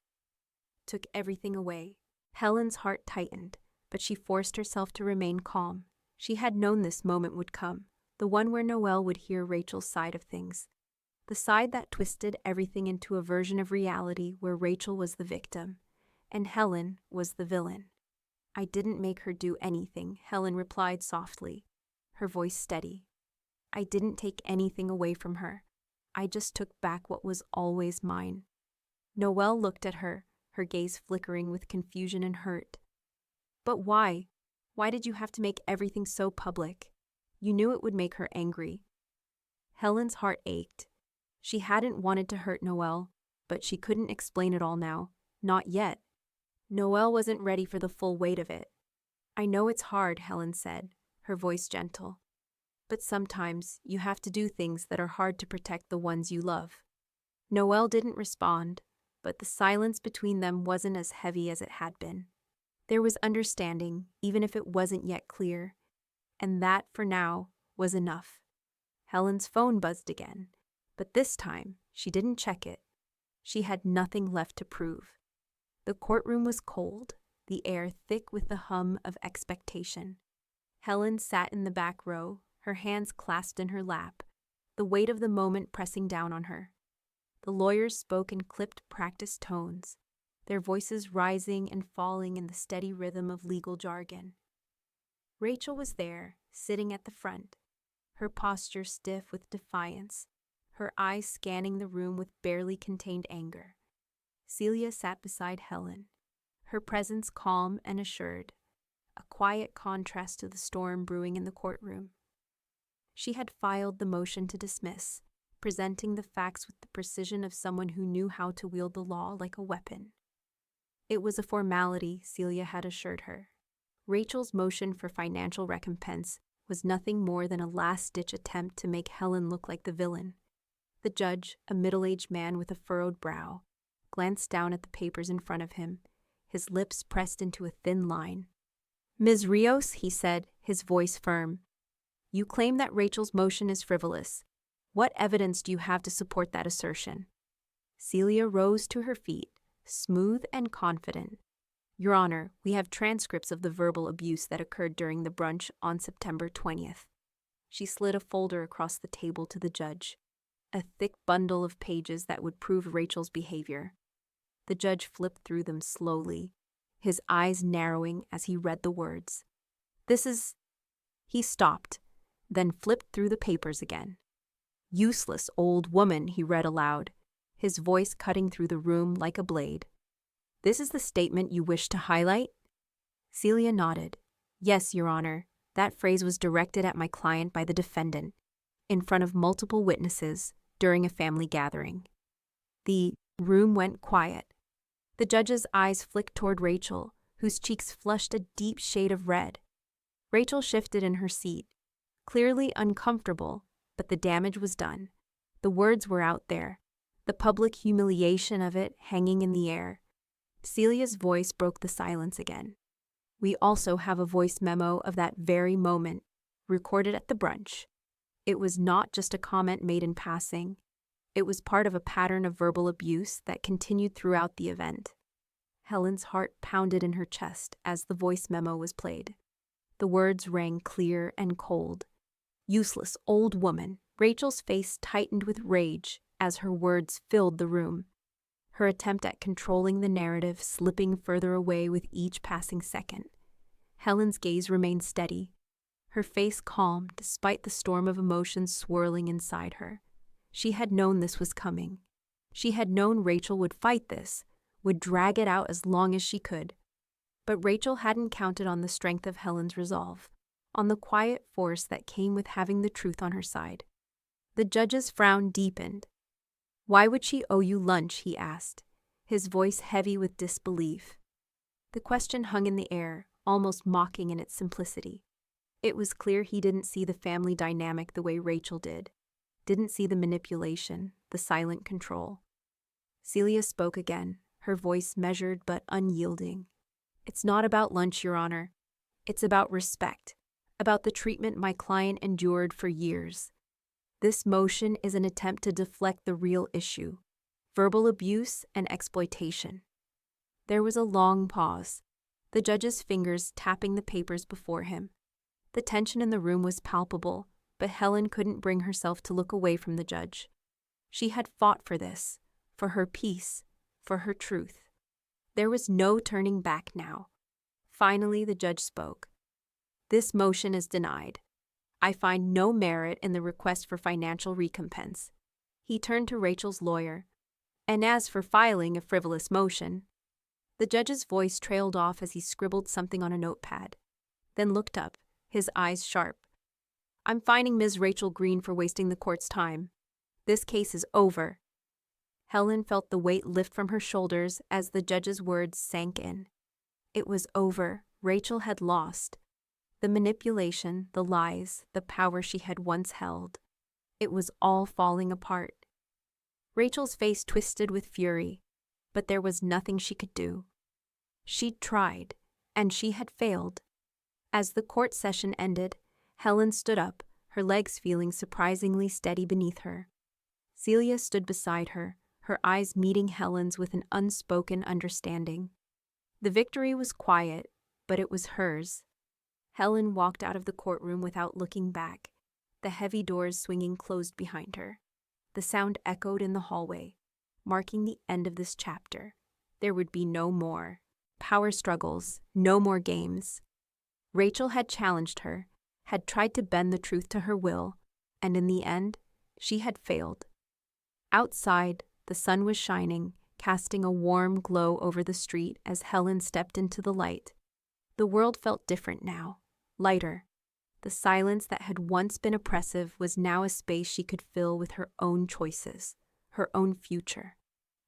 took everything away." Helen's heart tightened, but she forced herself to remain calm. She had known this moment would come, the one where Noelle would hear Rachel's side of things, the side that twisted everything into a version of reality where Rachel was the victim, and Helen was the villain. "I didn't make her do anything," Helen replied softly, her voice steady. "I didn't take anything away from her. I just took back what was always mine." Noelle looked at her, her gaze flickering with confusion and hurt. "But why? Why did you have to make everything so public? You knew it would make her angry." Helen's heart ached. She hadn't wanted to hurt Noelle, but she couldn't explain it all now. Not yet. Noelle wasn't ready for the full weight of it. "I know it's hard," Helen said, her voice gentle. "But sometimes you have to do things that are hard to protect the ones you love." Noelle didn't respond, but the silence between them wasn't as heavy as it had been. There was understanding, even if it wasn't yet clear, and that, for now, was enough. Helen's phone buzzed again, but this time she didn't check it. She had nothing left to prove. The courtroom was cold, the air thick with the hum of expectation. Helen sat in the back row, her hands clasped in her lap, the weight of the moment pressing down on her. The lawyers spoke in clipped, practiced tones, their voices rising and falling in the steady rhythm of legal jargon. Rachel was there, sitting at the front, her posture stiff with defiance, her eyes scanning the room with barely contained anger. Celia sat beside Helen, her presence calm and assured, a quiet contrast to the storm brewing in the courtroom. She had filed the motion to dismiss, presenting the facts with the precision of someone who knew how to wield the law like a weapon. It was a formality, Celia had assured her. Rachel's motion for financial recompense was nothing more than a last-ditch attempt to make Helen look like the villain. The judge, a middle-aged man with a furrowed brow, glanced down at the papers in front of him, his lips pressed into a thin line. "Ms. Rios," he said, his voice firm, "you claim that Rachel's motion is frivolous. What evidence do you have to support that assertion?" Celia rose to her feet, smooth and confident. "Your Honor, we have transcripts of the verbal abuse that occurred during the brunch on September 20th. She slid a folder across the table to the judge, a thick bundle of pages that would prove Rachel's behavior. The judge flipped through them slowly, his eyes narrowing as he read the words. "This is—" He stopped, then flipped through the papers again. "Useless old woman," he read aloud, his voice cutting through the room like a blade. "This is the statement you wish to highlight?" Celia nodded. "Yes, Your Honor. That phrase was directed at my client by the defendant, in front of multiple witnesses, during a family gathering." The room went quiet. The judge's eyes flicked toward Rachel, whose cheeks flushed a deep shade of red. Rachel shifted in her seat, clearly uncomfortable, But the damage was done. The words were out there, the public humiliation of it hanging in the air. Celia's voice broke the silence again. We also have a voice memo of that very moment, recorded at the brunch. It was not just a comment made in passing. It was part of a pattern of verbal abuse that continued throughout the event. Helen's heart pounded in her chest as the voice memo was played. The words rang clear and cold. Useless old woman. Rachel's face tightened with rage as her words filled the room. Her attempt at controlling the narrative slipping further away with each passing second. Helen's gaze remained steady, her face calm despite the storm of emotions swirling inside her. She had known this was coming. She had known Rachel would fight this, would drag it out as long as she could. But Rachel hadn't counted on the strength of Helen's resolve, on the quiet force that came with having the truth on her side. The judge's frown deepened. "Why would she owe you lunch?" he asked, his voice heavy with disbelief. The question hung in the air, almost mocking in its simplicity. It was clear he didn't see the family dynamic the way Rachel did, didn't see the manipulation, the silent control. Celia spoke again, her voice measured but unyielding. "It's not about lunch, Your Honor. It's about respect, about the treatment my client endured for years. This motion is an attempt to deflect the real issue, verbal abuse and exploitation." There was a long pause, the judge's fingers tapping the papers before him. The tension in the room was palpable, but Helen couldn't bring herself to look away from the judge. She had fought for this, for her peace, for her truth. There was no turning back now. Finally, the judge spoke. "This motion is denied. I find no merit in the request for financial recompense." He turned to Rachel's lawyer. "And as for filing a frivolous motion..." The judge's voice trailed off as he scribbled something on a notepad, then looked up, his eyes sharp. "I'm fining Ms. Rachel Green for wasting the court's time. This case is over." Helen felt the weight lift from her shoulders as the judge's words sank in. It was over. Rachel had lost. The manipulation, the lies, the power she had once held. It was all falling apart. Rachel's face twisted with fury, but there was nothing she could do. She'd tried, and she had failed. As the court session ended, Helen stood up, her legs feeling surprisingly steady beneath her. Celia stood beside her, her eyes meeting Helen's with an unspoken understanding. The victory was quiet, but it was hers. Helen walked out of the courtroom without looking back, the heavy doors swinging closed behind her. The sound echoed in the hallway, marking the end of this chapter. There would be no more power struggles, no more games. Rachel had challenged her, had tried to bend the truth to her will, and in the end, she had failed. Outside, the sun was shining, casting a warm glow over the street as Helen stepped into the light. The world felt different now, lighter. The silence that had once been oppressive was now a space she could fill with her own choices, her own future.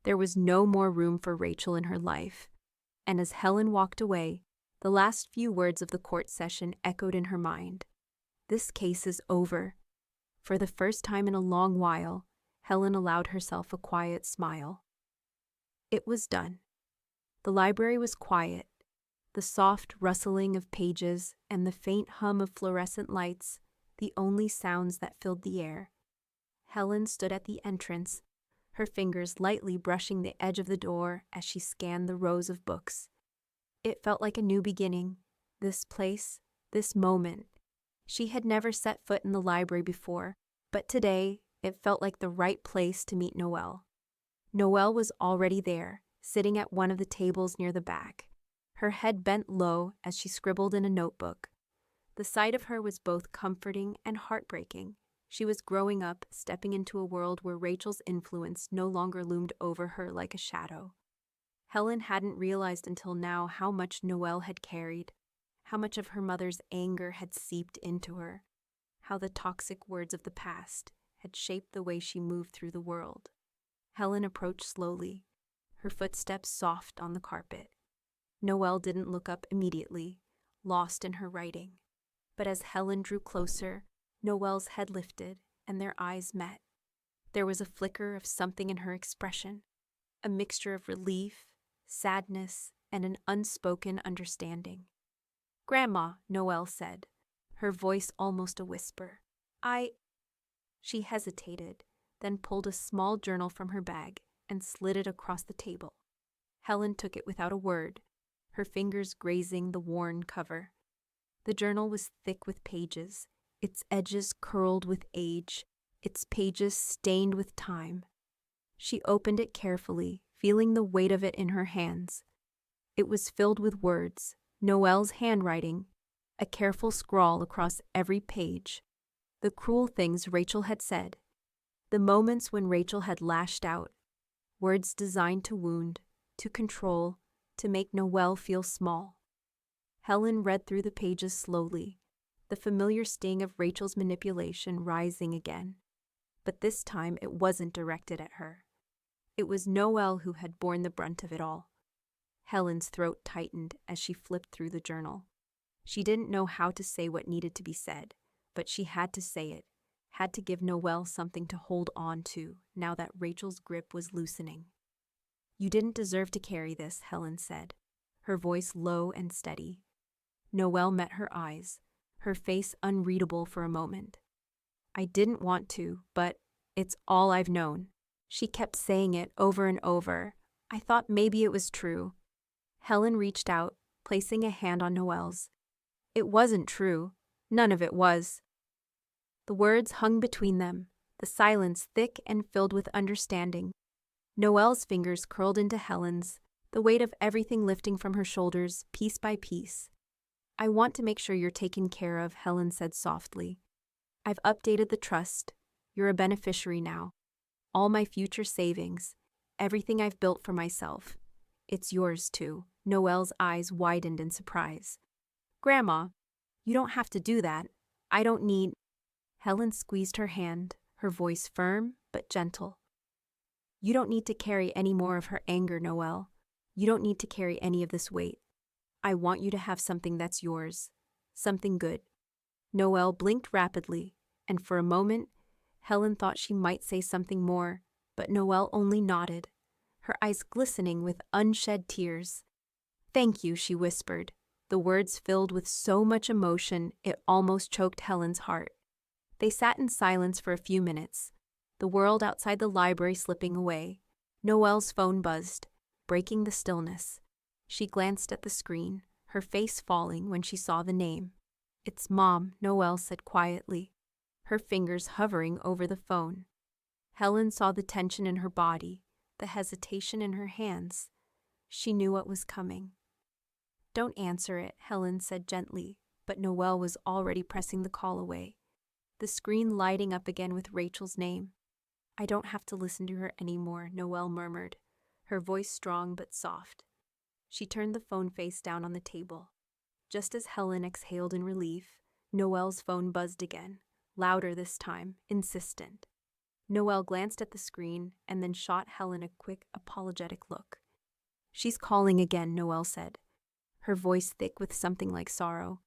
There was no more room for Rachel in her life, and as Helen walked away, the last few words of the court session echoed in her mind. This case is over. For the first time in a long while, Helen allowed herself a quiet smile. It was done. The library was quiet. The soft rustling of pages and the faint hum of fluorescent lights, the only sounds that filled the air. Helen stood at the entrance, her fingers lightly brushing the edge of the door as she scanned the rows of books. It felt like a new beginning, this place, this moment. She had never set foot in the library before, but today it felt like the right place to meet Noelle. Noelle was already there, sitting at one of the tables near the back, her head bent low as she scribbled in a notebook. The sight of her was both comforting and heartbreaking. She was growing up, stepping into a world where Rachel's influence no longer loomed over her like a shadow. Helen hadn't realized until now how much Noelle had carried, how much of her mother's anger had seeped into her, how the toxic words of the past had shaped the way she moved through the world. Helen approached slowly, her footsteps soft on the carpet. Noelle didn't look up immediately, lost in her writing. But as Helen drew closer, Noelle's head lifted, and their eyes met. There was a flicker of something in her expression, a mixture of relief, sadness, and an unspoken understanding. "Grandma," Noelle said, her voice almost a whisper. She hesitated, then pulled a small journal from her bag and slid it across the table. Helen took it without a word, her fingers grazing the worn cover. The journal was thick with pages, its edges curled with age, its pages stained with time. She opened it carefully, feeling the weight of it in her hands. It was filled with words, Noelle's handwriting, a careful scrawl across every page. The cruel things Rachel had said, the moments when Rachel had lashed out, words designed to wound, to control, to make Noelle feel small. Helen read through the pages slowly, the familiar sting of Rachel's manipulation rising again. But this time it wasn't directed at her. It was Noelle who had borne the brunt of it all. Helen's throat tightened as she flipped through the journal. She didn't know how to say what needed to be said, but she had to say it, had to give Noelle something to hold on to now that Rachel's grip was loosening. "You didn't deserve to carry this," Helen said, her voice low and steady. Noelle met her eyes, her face unreadable for a moment. "I didn't want to, but it's all I've known." She kept saying it over and over. I thought maybe it was true. Helen reached out, placing a hand on Noelle's. It wasn't true. None of it was. The words hung between them, the silence thick and filled with understanding. Noelle's fingers curled into Helen's, the weight of everything lifting from her shoulders, piece by piece. "I want to make sure you're taken care of," Helen said softly. "I've updated the trust. You're a beneficiary now. All my future savings, everything I've built for myself. It's yours too." Noelle's eyes widened in surprise. "Grandma, you don't have to do that. I don't need—" Helen squeezed her hand, her voice firm but gentle. "You don't need to carry any more of her anger, Noelle. You don't need to carry any of this weight. I want you to have something that's yours. Something good." Noelle blinked rapidly, and for a moment, Helen thought she might say something more, but Noelle only nodded, her eyes glistening with unshed tears. "Thank you," she whispered, the words filled with so much emotion it almost choked Helen's heart. They sat in silence for a few minutes, the world outside the library slipping away. Noelle's phone buzzed, breaking the stillness. She glanced at the screen, her face falling when she saw the name. "It's Mom," Noelle said quietly, her fingers hovering over the phone. Helen saw the tension in her body, the hesitation in her hands. She knew what was coming. "Don't answer it," Helen said gently, but Noelle was already pressing the call away, the screen lighting up again with Rachel's name. "I don't have to listen to her anymore," Noelle murmured, her voice strong but soft. She turned the phone face down on the table. Just as Helen exhaled in relief, Noelle's phone buzzed again, louder this time, insistent. Noelle glanced at the screen and then shot Helen a quick, apologetic look. "She's calling again," Noelle said, her voice thick with something like sorrow.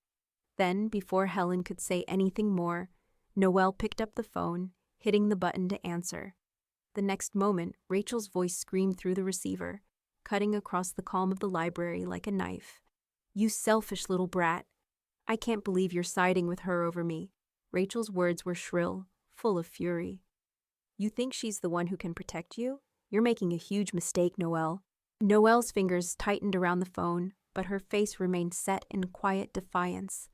Then, before Helen could say anything more, Noelle picked up the phone, hitting the button to answer. The next moment, Rachel's voice screamed through the receiver, cutting across the calm of the library like a knife. "You selfish little brat. I can't believe you're siding with her over me." Rachel's words were shrill, full of fury. "You think she's the one who can protect you? You're making a huge mistake, Noelle." Noelle's fingers tightened around the phone, but her face remained set in quiet defiance.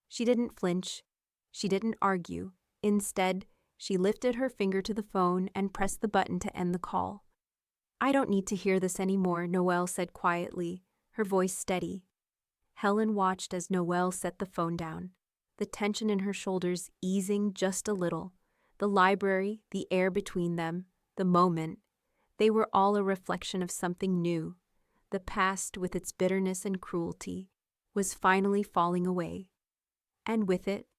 She didn't flinch. She didn't argue. Instead, she lifted her finger to the phone and pressed the button to end the call. "I don't need to hear this anymore," Noelle said quietly, her voice steady. Helen watched as Noelle set the phone down, the tension in her shoulders easing just a little. The library, the air between them, the moment, they were all a reflection of something new. The past, with its bitterness and cruelty, was finally falling away. And with it,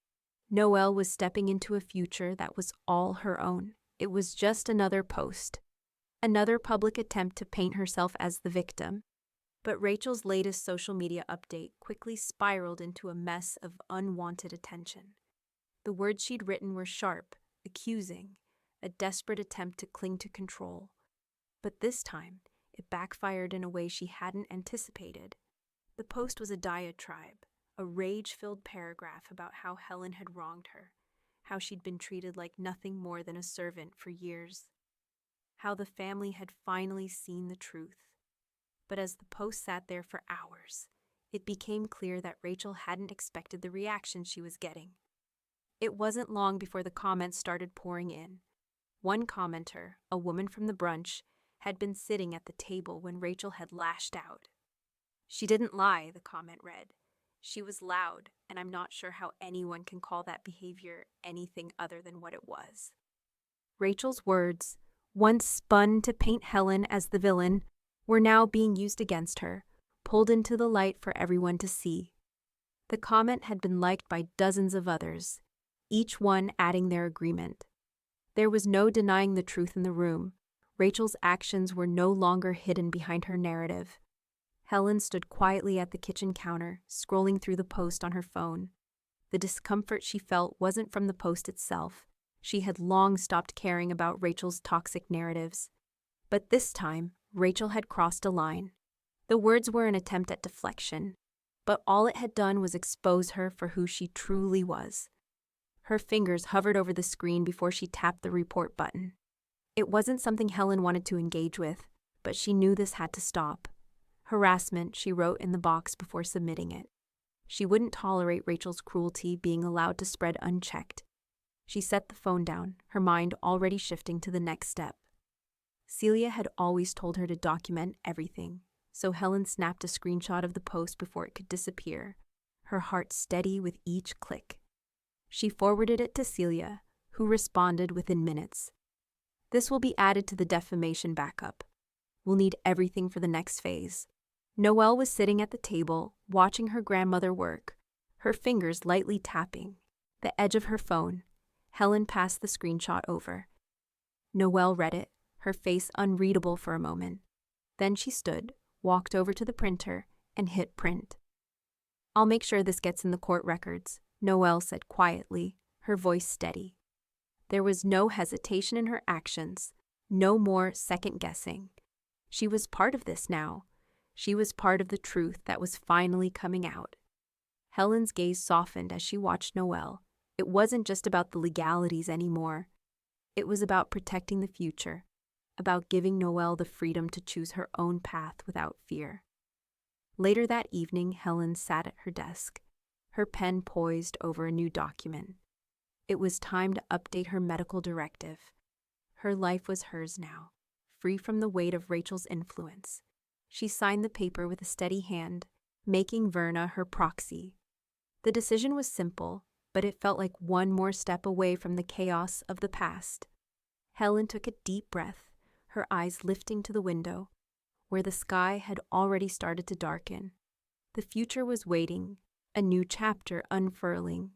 Noelle was stepping into a future that was all her own. It was just another post, another public attempt to paint herself as the victim. But Rachel's latest social media update quickly spiraled into a mess of unwanted attention. The words she'd written were sharp, accusing, a desperate attempt to cling to control. But this time, it backfired in a way she hadn't anticipated. The post was a diatribe, a rage-filled paragraph about how Helen had wronged her, how she'd been treated like nothing more than a servant for years, how the family had finally seen the truth. But as the post sat there for hours, it became clear that Rachel hadn't expected the reaction she was getting. It wasn't long before the comments started pouring in. One commenter, a woman from the brunch, had been sitting at the table when Rachel had lashed out. "She didn't lie," the comment read. "She was loud, and I'm not sure how anyone can call that behavior anything other than what it was." Rachel's words, once spun to paint Helen as the villain, were now being used against her, pulled into the light for everyone to see. The comment had been liked by dozens of others, each one adding their agreement. There was no denying the truth in the room. Rachel's actions were no longer hidden behind her narrative. Helen stood quietly at the kitchen counter, scrolling through the post on her phone. The discomfort she felt wasn't from the post itself. She had long stopped caring about Rachel's toxic narratives. But this time, Rachel had crossed a line. The words were an attempt at deflection, but all it had done was expose her for who she truly was. Her fingers hovered over the screen before she tapped the report button. It wasn't something Helen wanted to engage with, but she knew this had to stop. Harassment, she wrote in the box before submitting it. She wouldn't tolerate Rachel's cruelty being allowed to spread unchecked. She set the phone down, her mind already shifting to the next step. Celia had always told her to document everything, so Helen snapped a screenshot of the post before it could disappear, her heart steady with each click. She forwarded it to Celia, who responded within minutes. "This will be added to the defamation backup. We'll need everything for the next phase." Noelle was sitting at the table, watching her grandmother work, her fingers lightly tapping the edge of her phone. Helen passed the screenshot over. Noelle read it, her face unreadable for a moment. Then she stood, walked over to the printer, and hit print. "I'll make sure this gets in the court records," Noelle said quietly, her voice steady. There was no hesitation in her actions, no more second-guessing. She was part of this now. She was part of the truth that was finally coming out. Helen's gaze softened as she watched Noelle. It wasn't just about the legalities anymore. It was about protecting the future, about giving Noelle the freedom to choose her own path without fear. Later that evening, Helen sat at her desk, her pen poised over a new document. It was time to update her medical directive. Her life was hers now, free from the weight of Rachel's influence. She signed the paper with a steady hand, making Verna her proxy. The decision was simple, but it felt like one more step away from the chaos of the past. Helen took a deep breath, her eyes lifting to the window, where the sky had already started to darken. The future was waiting, a new chapter unfurling.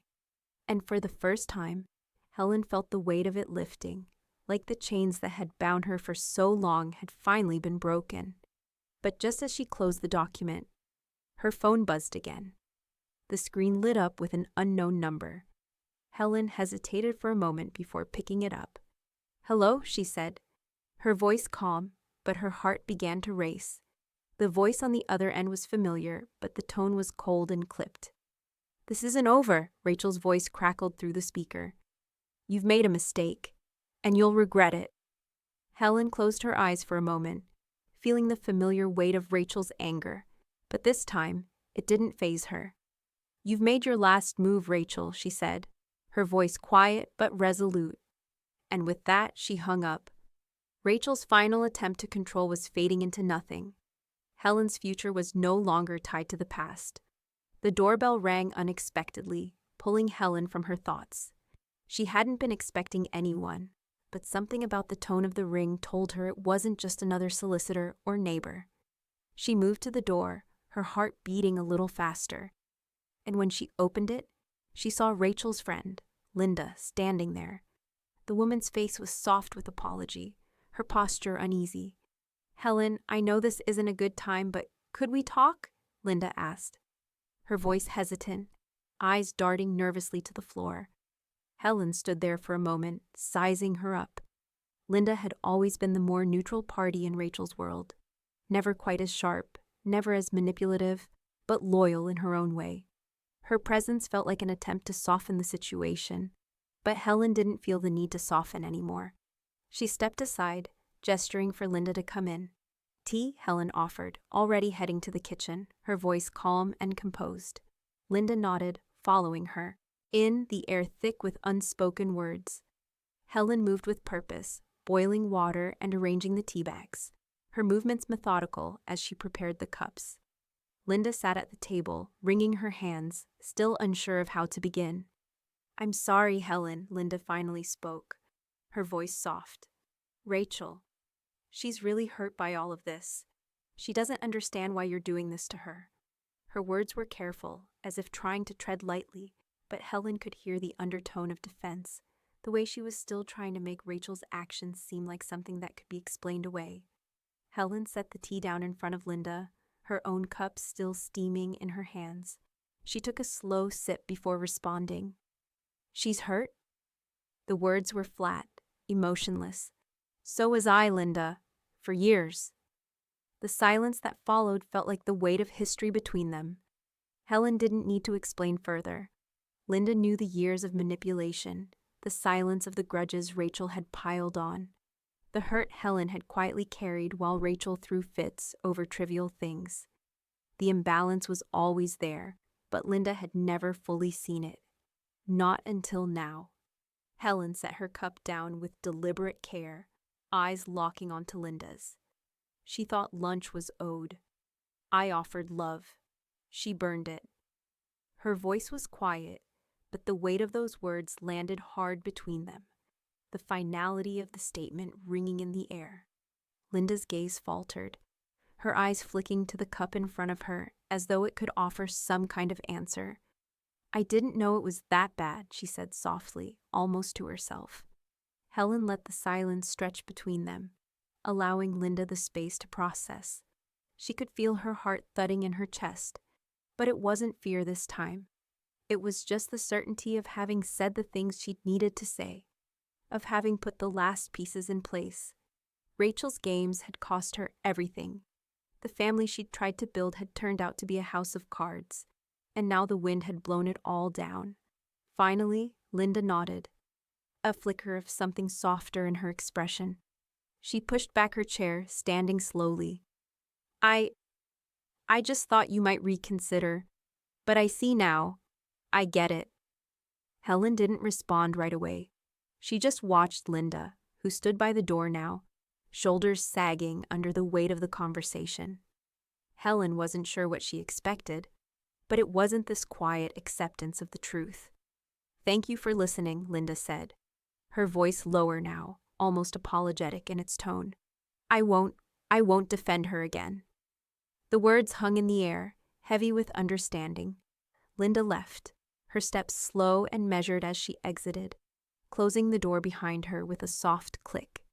And for the first time, Helen felt the weight of it lifting, like the chains that had bound her for so long had finally been broken. But just as she closed the document, her phone buzzed again. The screen lit up with an unknown number. Helen hesitated for a moment before picking it up. "Hello," she said, her voice calm, but her heart began to race. The voice on the other end was familiar, but the tone was cold and clipped. "This isn't over," Rachel's voice crackled through the speaker. "You've made a mistake, and you'll regret it." Helen closed her eyes for a moment, feeling the familiar weight of Rachel's anger, but this time, it didn't faze her. "You've made your last move, Rachel," she said, her voice quiet but resolute. And with that, she hung up. Rachel's final attempt to control was fading into nothing. Helen's future was no longer tied to the past. The doorbell rang unexpectedly, pulling Helen from her thoughts. She hadn't been expecting anyone, but something about the tone of the ring told her it wasn't just another solicitor or neighbor. She moved to the door, her heart beating a little faster. And when she opened it, she saw Rachel's friend, Linda, standing there. The woman's face was soft with apology, her posture uneasy. "Helen, I know this isn't a good time, but could we talk?" Linda asked, her voice hesitant, eyes darting nervously to the floor. Helen stood there for a moment, sizing her up. Linda had always been the more neutral party in Rachel's world. Never quite as sharp, never as manipulative, but loyal in her own way. Her presence felt like an attempt to soften the situation, but Helen didn't feel the need to soften anymore. She stepped aside, gesturing for Linda to come in. Tea, Helen offered, already heading to the kitchen, her voice calm and composed. Linda nodded, following her. In, the air thick with unspoken words. Helen moved with purpose, boiling water and arranging the tea bags, her movements methodical as she prepared the cups. Linda sat at the table, wringing her hands, still unsure of how to begin. "I'm sorry, Helen," Linda finally spoke, her voice soft. "Rachel. She's really hurt by all of this. She doesn't understand why you're doing this to her." Her words were careful, as if trying to tread lightly, but Helen could hear the undertone of defense, the way she was still trying to make Rachel's actions seem like something that could be explained away. Helen set the tea down in front of Linda, her own cup still steaming in her hands. She took a slow sip before responding. "She's hurt?" The words were flat, emotionless. "So was I, Linda. For years." The silence that followed felt like the weight of history between them. Helen didn't need to explain further. Linda knew the years of manipulation, the silence of the grudges Rachel had piled on, the hurt Helen had quietly carried while Rachel threw fits over trivial things. The imbalance was always there, but Linda had never fully seen it. Not until now. Helen set her cup down with deliberate care, eyes locking onto Linda's. She thought lunch was owed. I offered love. She burned it. Her voice was quiet, but the weight of those words landed hard between them, the finality of the statement ringing in the air. Linda's gaze faltered, her eyes flicking to the cup in front of her as though it could offer some kind of answer. "I didn't know it was that bad," she said softly, almost to herself. Helen let the silence stretch between them, allowing Linda the space to process. She could feel her heart thudding in her chest, but it wasn't fear this time. It was just the certainty of having said the things she'd needed to say, of having put the last pieces in place. Rachel's games had cost her everything. The family she'd tried to build had turned out to be a house of cards, and now the wind had blown it all down. Finally, Linda nodded, a flicker of something softer in her expression. She pushed back her chair, standing slowly. I just thought you might reconsider, but I see now. I get it." Helen didn't respond right away. She just watched Linda, who stood by the door now, shoulders sagging under the weight of the conversation. Helen wasn't sure what she expected, but it wasn't this quiet acceptance of the truth. "Thank you for listening," Linda said, her voice lower now, almost apologetic in its tone. I won't defend her again." The words hung in the air, heavy with understanding. Linda left, her steps slow and measured as she exited, closing the door behind her with a soft click.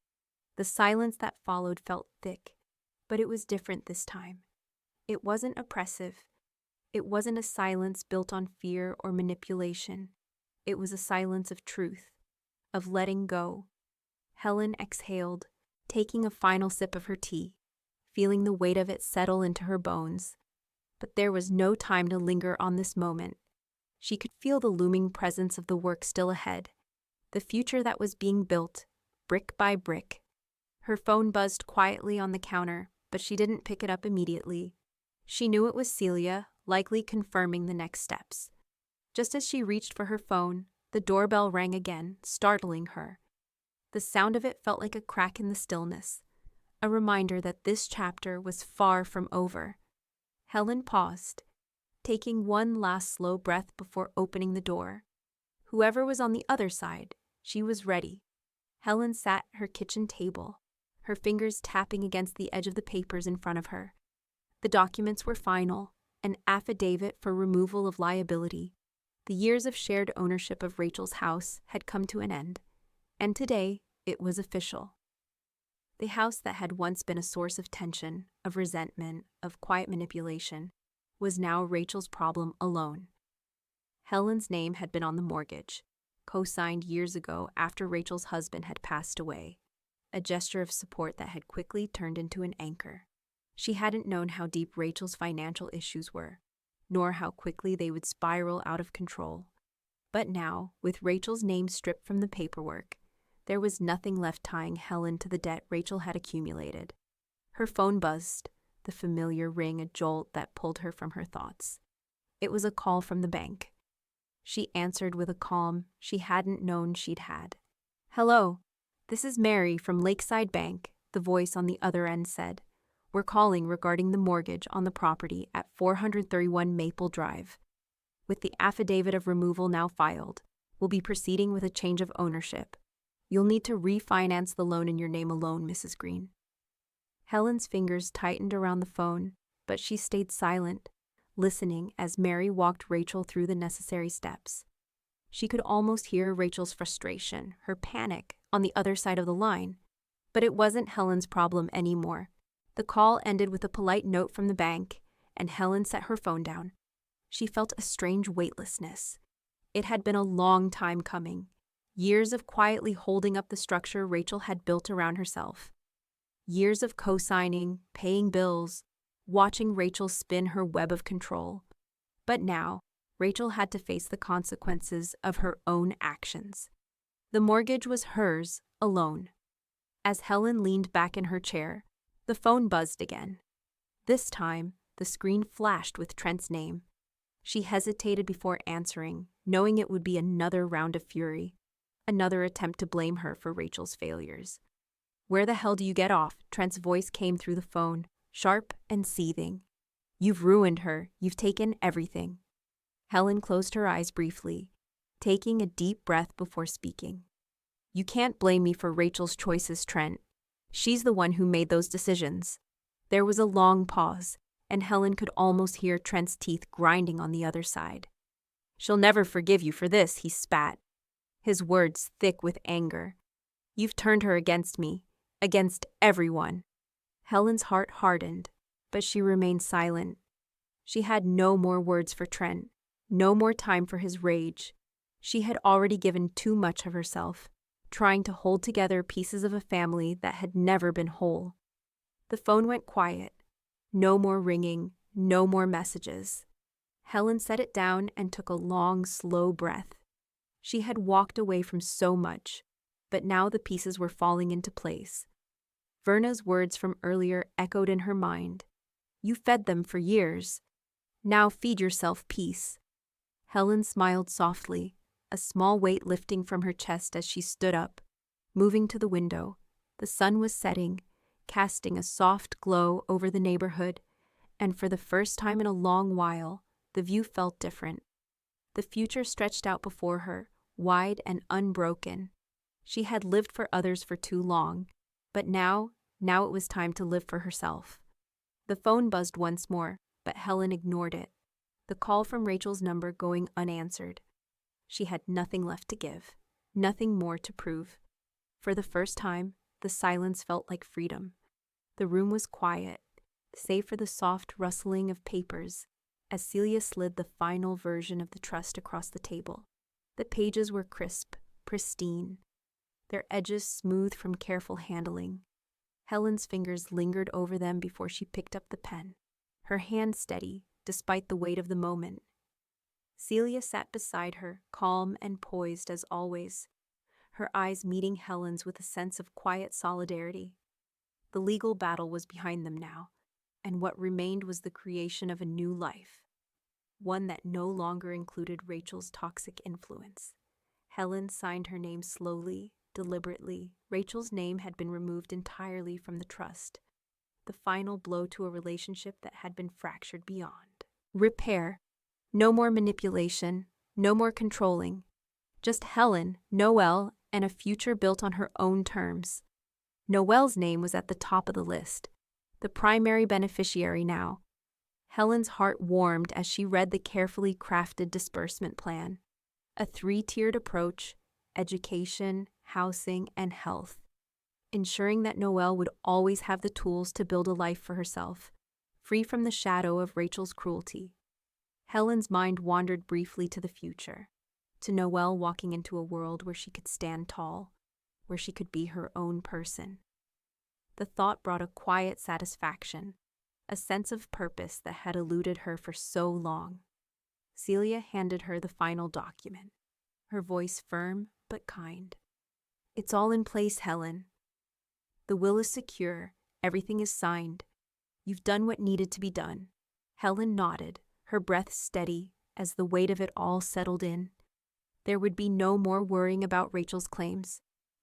The silence that followed felt thick, but it was different this time. It wasn't oppressive. It wasn't a silence built on fear or manipulation. It was a silence of truth, of letting go. Helen exhaled, taking a final sip of her tea, feeling the weight of it settle into her bones. But there was no time to linger on this moment. She could feel the looming presence of the work still ahead, the future that was being built, brick by brick. Her phone buzzed quietly on the counter, but she didn't pick it up immediately. She knew it was Celia, likely confirming the next steps. Just as she reached for her phone, the doorbell rang again, startling her. The sound of it felt like a crack in the stillness, a reminder that this chapter was far from over. Helen paused, taking one last slow breath before opening the door. Whoever was on the other side, she was ready. Helen sat at her kitchen table, her fingers tapping against the edge of the papers in front of her. The documents were final, an affidavit for removal of liability. The years of shared ownership of Rachel's house had come to an end, and today it was official. The house that had once been a source of tension, of resentment, of quiet manipulation, was now Rachel's problem alone. Helen's name had been on the mortgage, co-signed years ago after Rachel's husband had passed away, a gesture of support that had quickly turned into an anchor. She hadn't known how deep Rachel's financial issues were, nor how quickly they would spiral out of control. But now, with Rachel's name stripped from the paperwork, there was nothing left tying Helen to the debt Rachel had accumulated. Her phone buzzed, the familiar ring a jolt that pulled her from her thoughts. It was a call from the bank. She answered with a calm she hadn't known she'd had. "Hello, this is Mary from Lakeside Bank," the voice on the other end said. "We're calling regarding the mortgage on the property at 431 Maple Drive. With the affidavit of removal now filed, we'll be proceeding with a change of ownership. You'll need to refinance the loan in your name alone, Mrs. Green." Helen's fingers tightened around the phone, but she stayed silent, listening as Mary walked Rachel through the necessary steps. She could almost hear Rachel's frustration, her panic, on the other side of the line. But it wasn't Helen's problem anymore. The call ended with a polite note from the bank, and Helen set her phone down. She felt a strange weightlessness. It had been a long time coming. Years of quietly holding up the structure Rachel had built around herself. Years of co-signing, paying bills, watching Rachel spin her web of control. But now, Rachel had to face the consequences of her own actions. The mortgage was hers, alone. As Helen leaned back in her chair, the phone buzzed again. This time, the screen flashed with Trent's name. She hesitated before answering, knowing it would be another round of fury, another attempt to blame her for Rachel's failures. "Where the hell do you get off?" Trent's voice came through the phone, sharp and seething. "You've ruined her. You've taken everything." Helen closed her eyes briefly, taking a deep breath before speaking. "You can't blame me for Rachel's choices, Trent. She's the one who made those decisions." There was a long pause, and Helen could almost hear Trent's teeth grinding on the other side. "She'll never forgive you for this," he spat, his words thick with anger. "You've turned her against me, against everyone." Helen's heart hardened, but she remained silent. She had no more words for Trent, no more time for his rage. She had already given too much of herself, trying to hold together pieces of a family that had never been whole. The phone went quiet. No more ringing, no more messages. Helen set it down and took a long, slow breath. She had walked away from so much, but now the pieces were falling into place. Verna's words from earlier echoed in her mind. "You fed them for years. Now feed yourself peace." Helen smiled softly, a small weight lifting from her chest as she stood up, moving to the window. The sun was setting, casting a soft glow over the neighborhood, and for the first time in a long while, the view felt different. The future stretched out before her, wide and unbroken. She had lived for others for too long, but now it was time to live for herself. The phone buzzed once more, but Helen ignored it, the call from Rachel's number going unanswered. She had nothing left to give, nothing more to prove. For the first time, the silence felt like freedom. The room was quiet, save for the soft rustling of papers, as Celia slid the final version of the trust across the table. The pages were crisp, pristine, their edges smooth from careful handling. Helen's fingers lingered over them before she picked up the pen, her hand steady despite the weight of the moment. Celia sat beside her, calm and poised as always, her eyes meeting Helen's with a sense of quiet solidarity. The legal battle was behind them now, and what remained was the creation of a new life, one that no longer included Rachel's toxic influence. Helen signed her name slowly, deliberately. Rachel's name had been removed entirely from the trust, the final blow to a relationship that had been fractured beyond repair. No more manipulation, no more controlling. Just Helen, Noelle, and a future built on her own terms. Noelle's name was at the top of the list, the primary beneficiary now. Helen's heart warmed as she read the carefully crafted disbursement plan. A 3-tiered approach: education, housing, and health, ensuring that Noelle would always have the tools to build a life for herself, free from the shadow of Rachel's cruelty. Helen's mind wandered briefly to the future, to Noelle walking into a world where she could stand tall, where she could be her own person. The thought brought a quiet satisfaction, a sense of purpose that had eluded her for so long. Celia handed her the final document, her voice firm but kind. "It's all in place, Helen. The will is secure, everything is signed. You've done what needed to be done." Helen nodded, her breath steady as the weight of it all settled in. There would be no more worrying about Rachel's claims,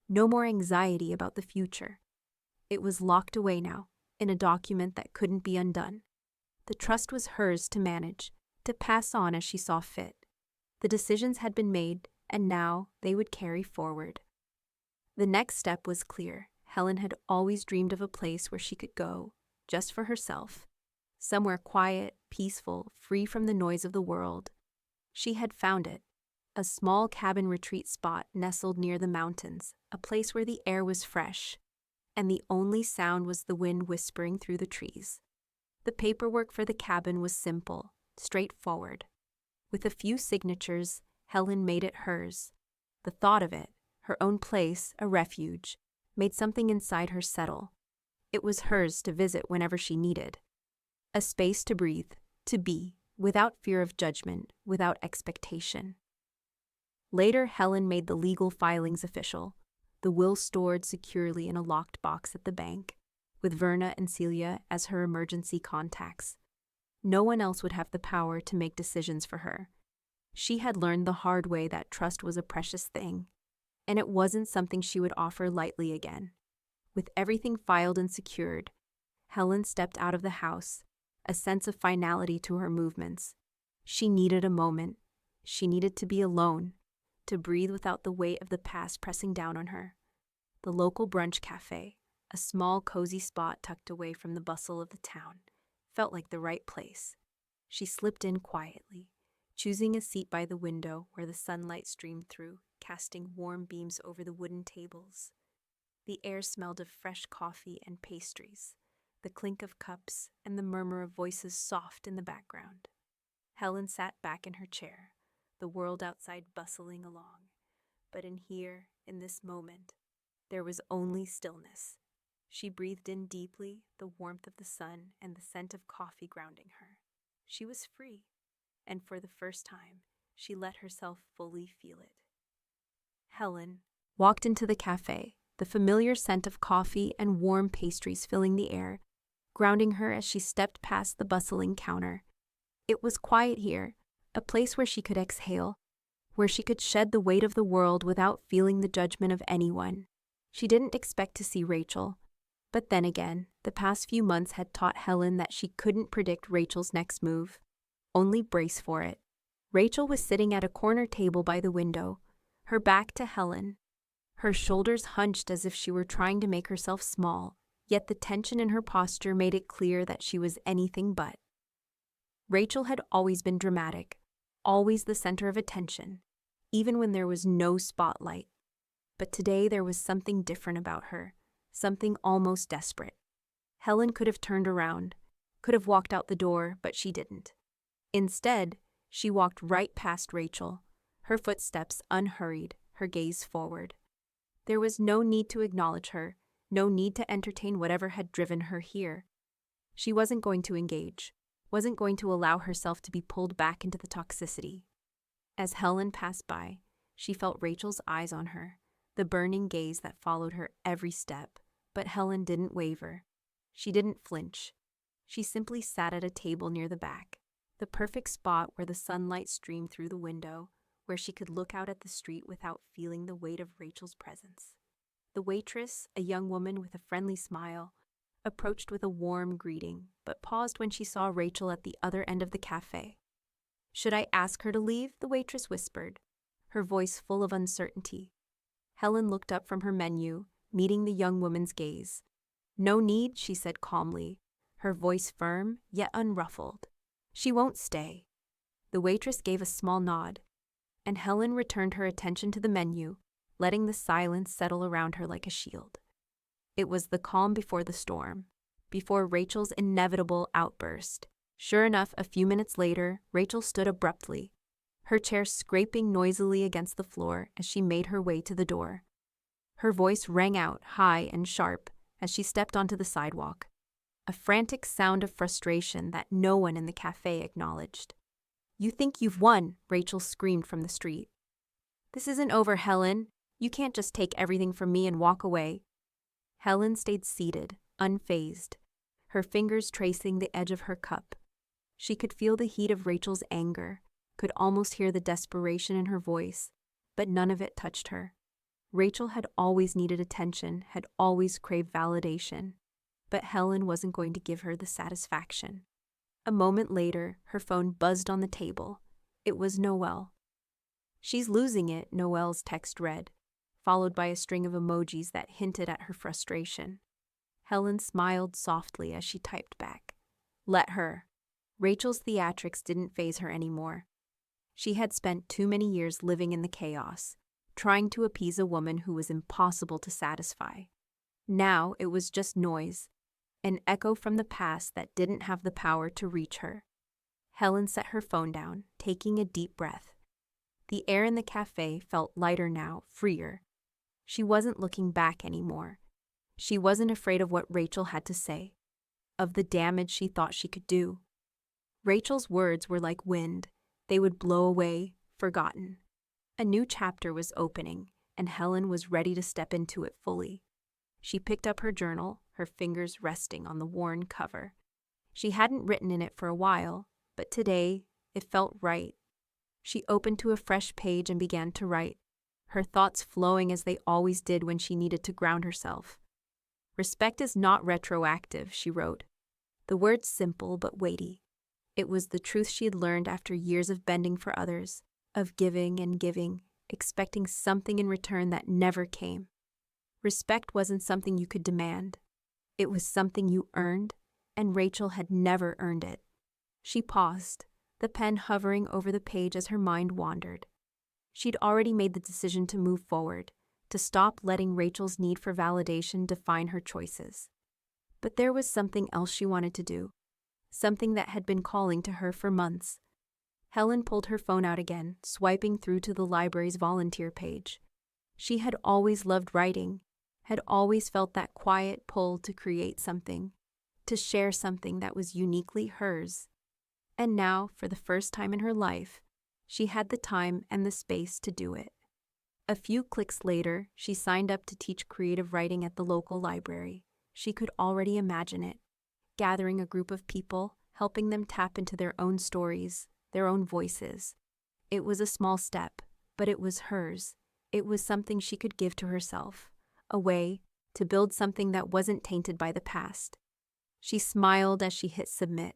no more anxiety about the future. It was locked away now, in a document that couldn't be undone. The trust was hers to manage, to pass on as she saw fit. The decisions had been made, and now they would carry forward. The next step was clear. Helen had always dreamed of a place where she could go, just for herself. Somewhere quiet, peaceful, free from the noise of the world. She had found it. A small cabin retreat spot nestled near the mountains, a place where the air was fresh, and the only sound was the wind whispering through the trees. The paperwork for the cabin was simple, straightforward. With a few signatures, Helen made it hers. The thought of it, her own place, a refuge, made something inside her settle. It was hers to visit whenever she needed. A space to breathe, to be, without fear of judgment, without expectation. Later, Helen made the legal filings official, the will stored securely in a locked box at the bank, with Verna and Celia as her emergency contacts. No one else would have the power to make decisions for her. She had learned the hard way that trust was a precious thing, and it wasn't something she would offer lightly again. With everything filed and secured, Helen stepped out of the house, a sense of finality to her movements. She needed a moment. She needed to be alone, to breathe without the weight of the past pressing down on her. The local brunch cafe, a small cozy spot tucked away from the bustle of the town, felt like the right place. She slipped in quietly, choosing a seat by the window where the sunlight streamed through, casting warm beams over the wooden tables. The air smelled of fresh coffee and pastries, the clink of cups and the murmur of voices soft in the background. Helen sat back in her chair, the world outside bustling along. But in here, in this moment, there was only stillness. She breathed in deeply, the warmth of the sun and the scent of coffee grounding her. She was free, and for the first time, she let herself fully feel it. Helen walked into the cafe, the familiar scent of coffee and warm pastries filling the air, grounding her as she stepped past the bustling counter. It was quiet here, a place where she could exhale, where she could shed the weight of the world without feeling the judgment of anyone. She didn't expect to see Rachel, but then again, the past few months had taught Helen that she couldn't predict Rachel's next move, only brace for it. Rachel was sitting at a corner table by the window, her back to Helen, her shoulders hunched as if she were trying to make herself small, yet the tension in her posture made it clear that she was anything but. Rachel had always been dramatic, always the center of attention, even when there was no spotlight. But today there was something different about her, something almost desperate. Helen could have turned around, could have walked out the door, but she didn't. Instead, she walked right past Rachel, her footsteps unhurried, her gaze forward. There was no need to acknowledge her, no need to entertain whatever had driven her here. She wasn't going to engage, wasn't going to allow herself to be pulled back into the toxicity. As Helen passed by, she felt Rachel's eyes on her, the burning gaze that followed her every step, but Helen didn't waver. She didn't flinch. She simply sat at a table near the back, the perfect spot where the sunlight streamed through the window, where she could look out at the street without feeling the weight of Rachel's presence. The waitress, a young woman with a friendly smile, approached with a warm greeting, but paused when she saw Rachel at the other end of the cafe. "Should I ask her to leave?" the waitress whispered, her voice full of uncertainty. Helen looked up from her menu, meeting the young woman's gaze. "No need," she said calmly, her voice firm yet unruffled. "She won't stay." The waitress gave a small nod, and Helen returned her attention to the menu, letting the silence settle around her like a shield. It was the calm before the storm, before Rachel's inevitable outburst. Sure enough, a few minutes later, Rachel stood abruptly, her chair scraping noisily against the floor as she made her way to the door. Her voice rang out high and sharp as she stepped onto the sidewalk, a frantic sound of frustration that no one in the cafe acknowledged. "You think you've won," Rachel screamed from the street. "This isn't over, Helen. You can't just take everything from me and walk away." Helen stayed seated, unfazed, her fingers tracing the edge of her cup. She could feel the heat of Rachel's anger, could almost hear the desperation in her voice, but none of it touched her. Rachel had always needed attention, had always craved validation, but Helen wasn't going to give her the satisfaction. A moment later, her phone buzzed on the table. It was Noelle. "She's losing it," Noelle's text read, followed by a string of emojis that hinted at her frustration. Helen smiled softly as she typed back, "Let her." Rachel's theatrics didn't faze her anymore. She had spent too many years living in the chaos, trying to appease a woman who was impossible to satisfy. Now it was just noise, an echo from the past that didn't have the power to reach her. Helen set her phone down, taking a deep breath. The air in the cafe felt lighter now, freer. She wasn't looking back anymore. She wasn't afraid of what Rachel had to say, of the damage she thought she could do. Rachel's words were like wind. They would blow away, forgotten. A new chapter was opening, and Helen was ready to step into it fully. She picked up her journal, her fingers resting on the worn cover. She hadn't written in it for a while, but today it felt right. She opened to a fresh page and began to write, her thoughts flowing as they always did when she needed to ground herself. "Respect is not retroactive," she wrote. The words simple but weighty. It was the truth she had learned after years of bending for others, of giving and giving, expecting something in return that never came. Respect wasn't something you could demand. It was something you earned, and Rachel had never earned it. She paused, the pen hovering over the page as her mind wandered. She'd already made the decision to move forward, to stop letting Rachel's need for validation define her choices. But there was something else she wanted to do, something that had been calling to her for months. Helen pulled her phone out again, swiping through to the library's volunteer page. She had always loved writing, had always felt that quiet pull to create something, to share something that was uniquely hers. And now, for the first time in her life, she had the time and the space to do it. A few clicks later, she signed up to teach creative writing at the local library. She could already imagine it, gathering a group of people, helping them tap into their own stories, their own voices. It was a small step, but it was hers. It was something she could give to herself, a way to build something that wasn't tainted by the past. She smiled as she hit submit,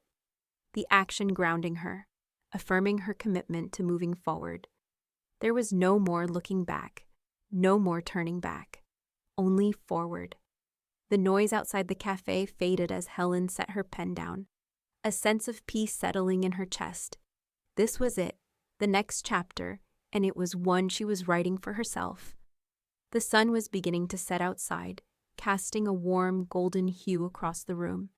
the action grounding her, affirming her commitment to moving forward. There was no more looking back, no more turning back, only forward. The noise outside the cafe faded as Helen set her pen down, a sense of peace settling in her chest. This was it, the next chapter, and it was one she was writing for herself. The sun was beginning to set outside, casting a warm golden hue across the room.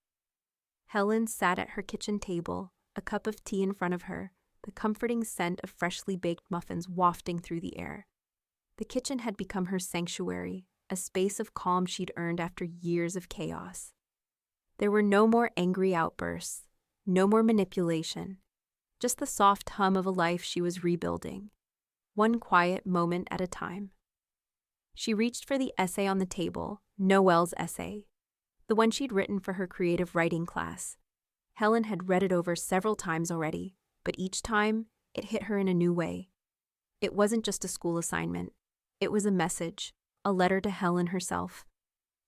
Helen sat at her kitchen table, a cup of tea in front of her, the comforting scent of freshly baked muffins wafting through the air. The kitchen had become her sanctuary, a space of calm she'd earned after years of chaos. There were no more angry outbursts, no more manipulation, just the soft hum of a life she was rebuilding, one quiet moment at a time. She reached for the essay on the table, Noelle's essay, the one she'd written for her creative writing class. Helen had read it over several times already, but each time it hit her in a new way. It wasn't just a school assignment. It was a message, a letter to Helen herself,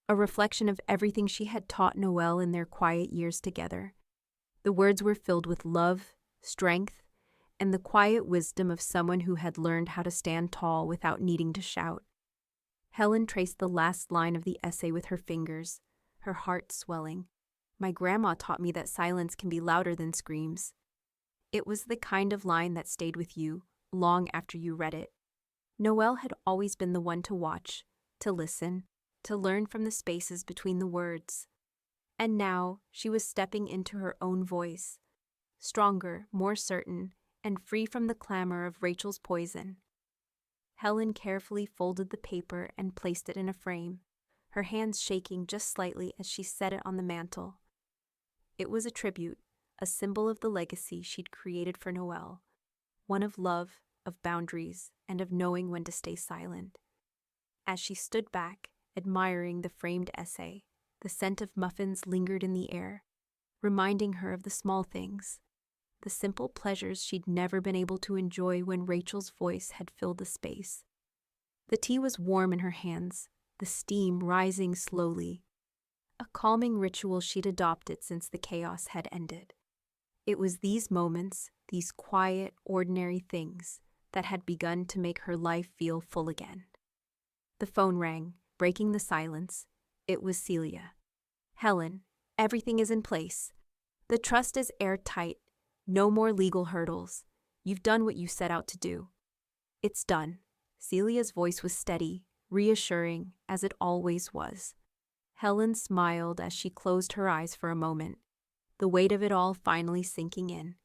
a reflection of everything she had taught Noelle in their quiet years together. The words were filled with love, strength, and the quiet wisdom of someone who had learned how to stand tall without needing to shout. Helen traced the last line of the essay with her fingers, her heart swelling. "My grandma taught me that silence can be louder than screams." It was the kind of line that stayed with you long after you read it. Noelle had always been the one to watch, to listen, to learn from the spaces between the words. And now she was stepping into her own voice, stronger, more certain, and free from the clamor of Rachel's poison. Helen carefully folded the paper and placed it in a frame, her hands shaking just slightly as she set it on the mantel. It was a tribute, a symbol of the legacy she'd created for Noelle, one of love, of boundaries, and of knowing when to stay silent. As she stood back, admiring the framed essay, the scent of muffins lingered in the air, reminding her of the small things, the simple pleasures she'd never been able to enjoy when Rachel's voice had filled the space. The tea was warm in her hands, the steam rising slowly, a calming ritual she'd adopted since the chaos had ended. It was these moments, these quiet, ordinary things, that had begun to make her life feel full again. The phone rang, breaking the silence. It was Celia. "Helen, everything is in place. The trust is airtight. No more legal hurdles. You've done what you set out to do. It's done." Celia's voice was steady, reassuring, as it always was. Helen smiled as she closed her eyes for a moment, the weight of it all finally sinking in.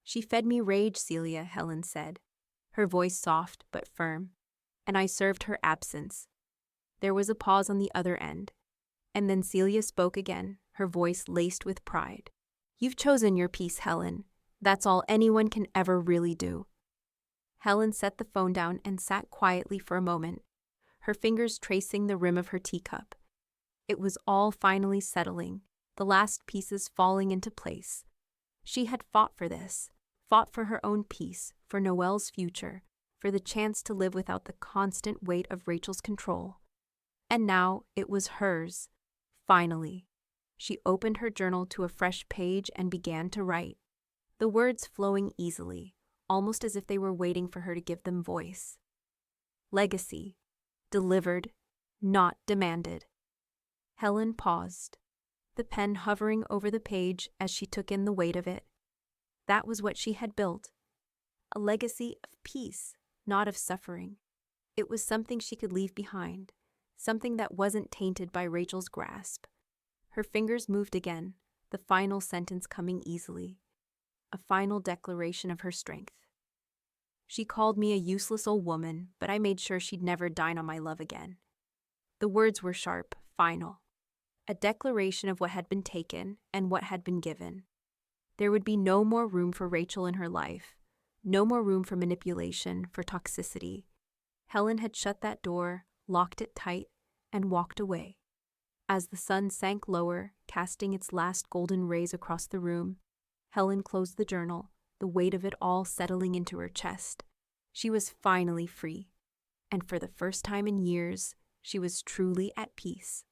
"She fed me rage, Celia," Helen said, her voice soft but firm, "and I served her absence." There was a pause on the other end, and then Celia spoke again, her voice laced with pride. "You've chosen your peace, Helen. That's all anyone can ever really do." Helen set the phone down and sat quietly for a moment, her fingers tracing the rim of her teacup. It was all finally settling, the last pieces falling into place. She had fought for this, fought for her own peace, for Noelle's future, for the chance to live without the constant weight of Rachel's control. And now it was hers, finally. She opened her journal to a fresh page and began to write, the words flowing easily, almost as if they were waiting for her to give them voice. Legacy. Delivered, not demanded. Helen paused, the pen hovering over the page as she took in the weight of it. That was what she had built. A legacy of peace, not of suffering. It was something she could leave behind, something that wasn't tainted by Rachel's grasp. Her fingers moved again, the final sentence coming easily, a final declaration of her strength. "She called me a useless old woman, but I made sure she'd never dine on my love again." The words were sharp, final. A declaration of what had been taken and what had been given. There would be no more room for Rachel in her life, no more room for manipulation, for toxicity. Helen had shut that door, locked it tight, and walked away. As the sun sank lower, casting its last golden rays across the room, Helen closed the journal, the weight of it all settling into her chest. She was finally free, and for the first time in years, she was truly at peace.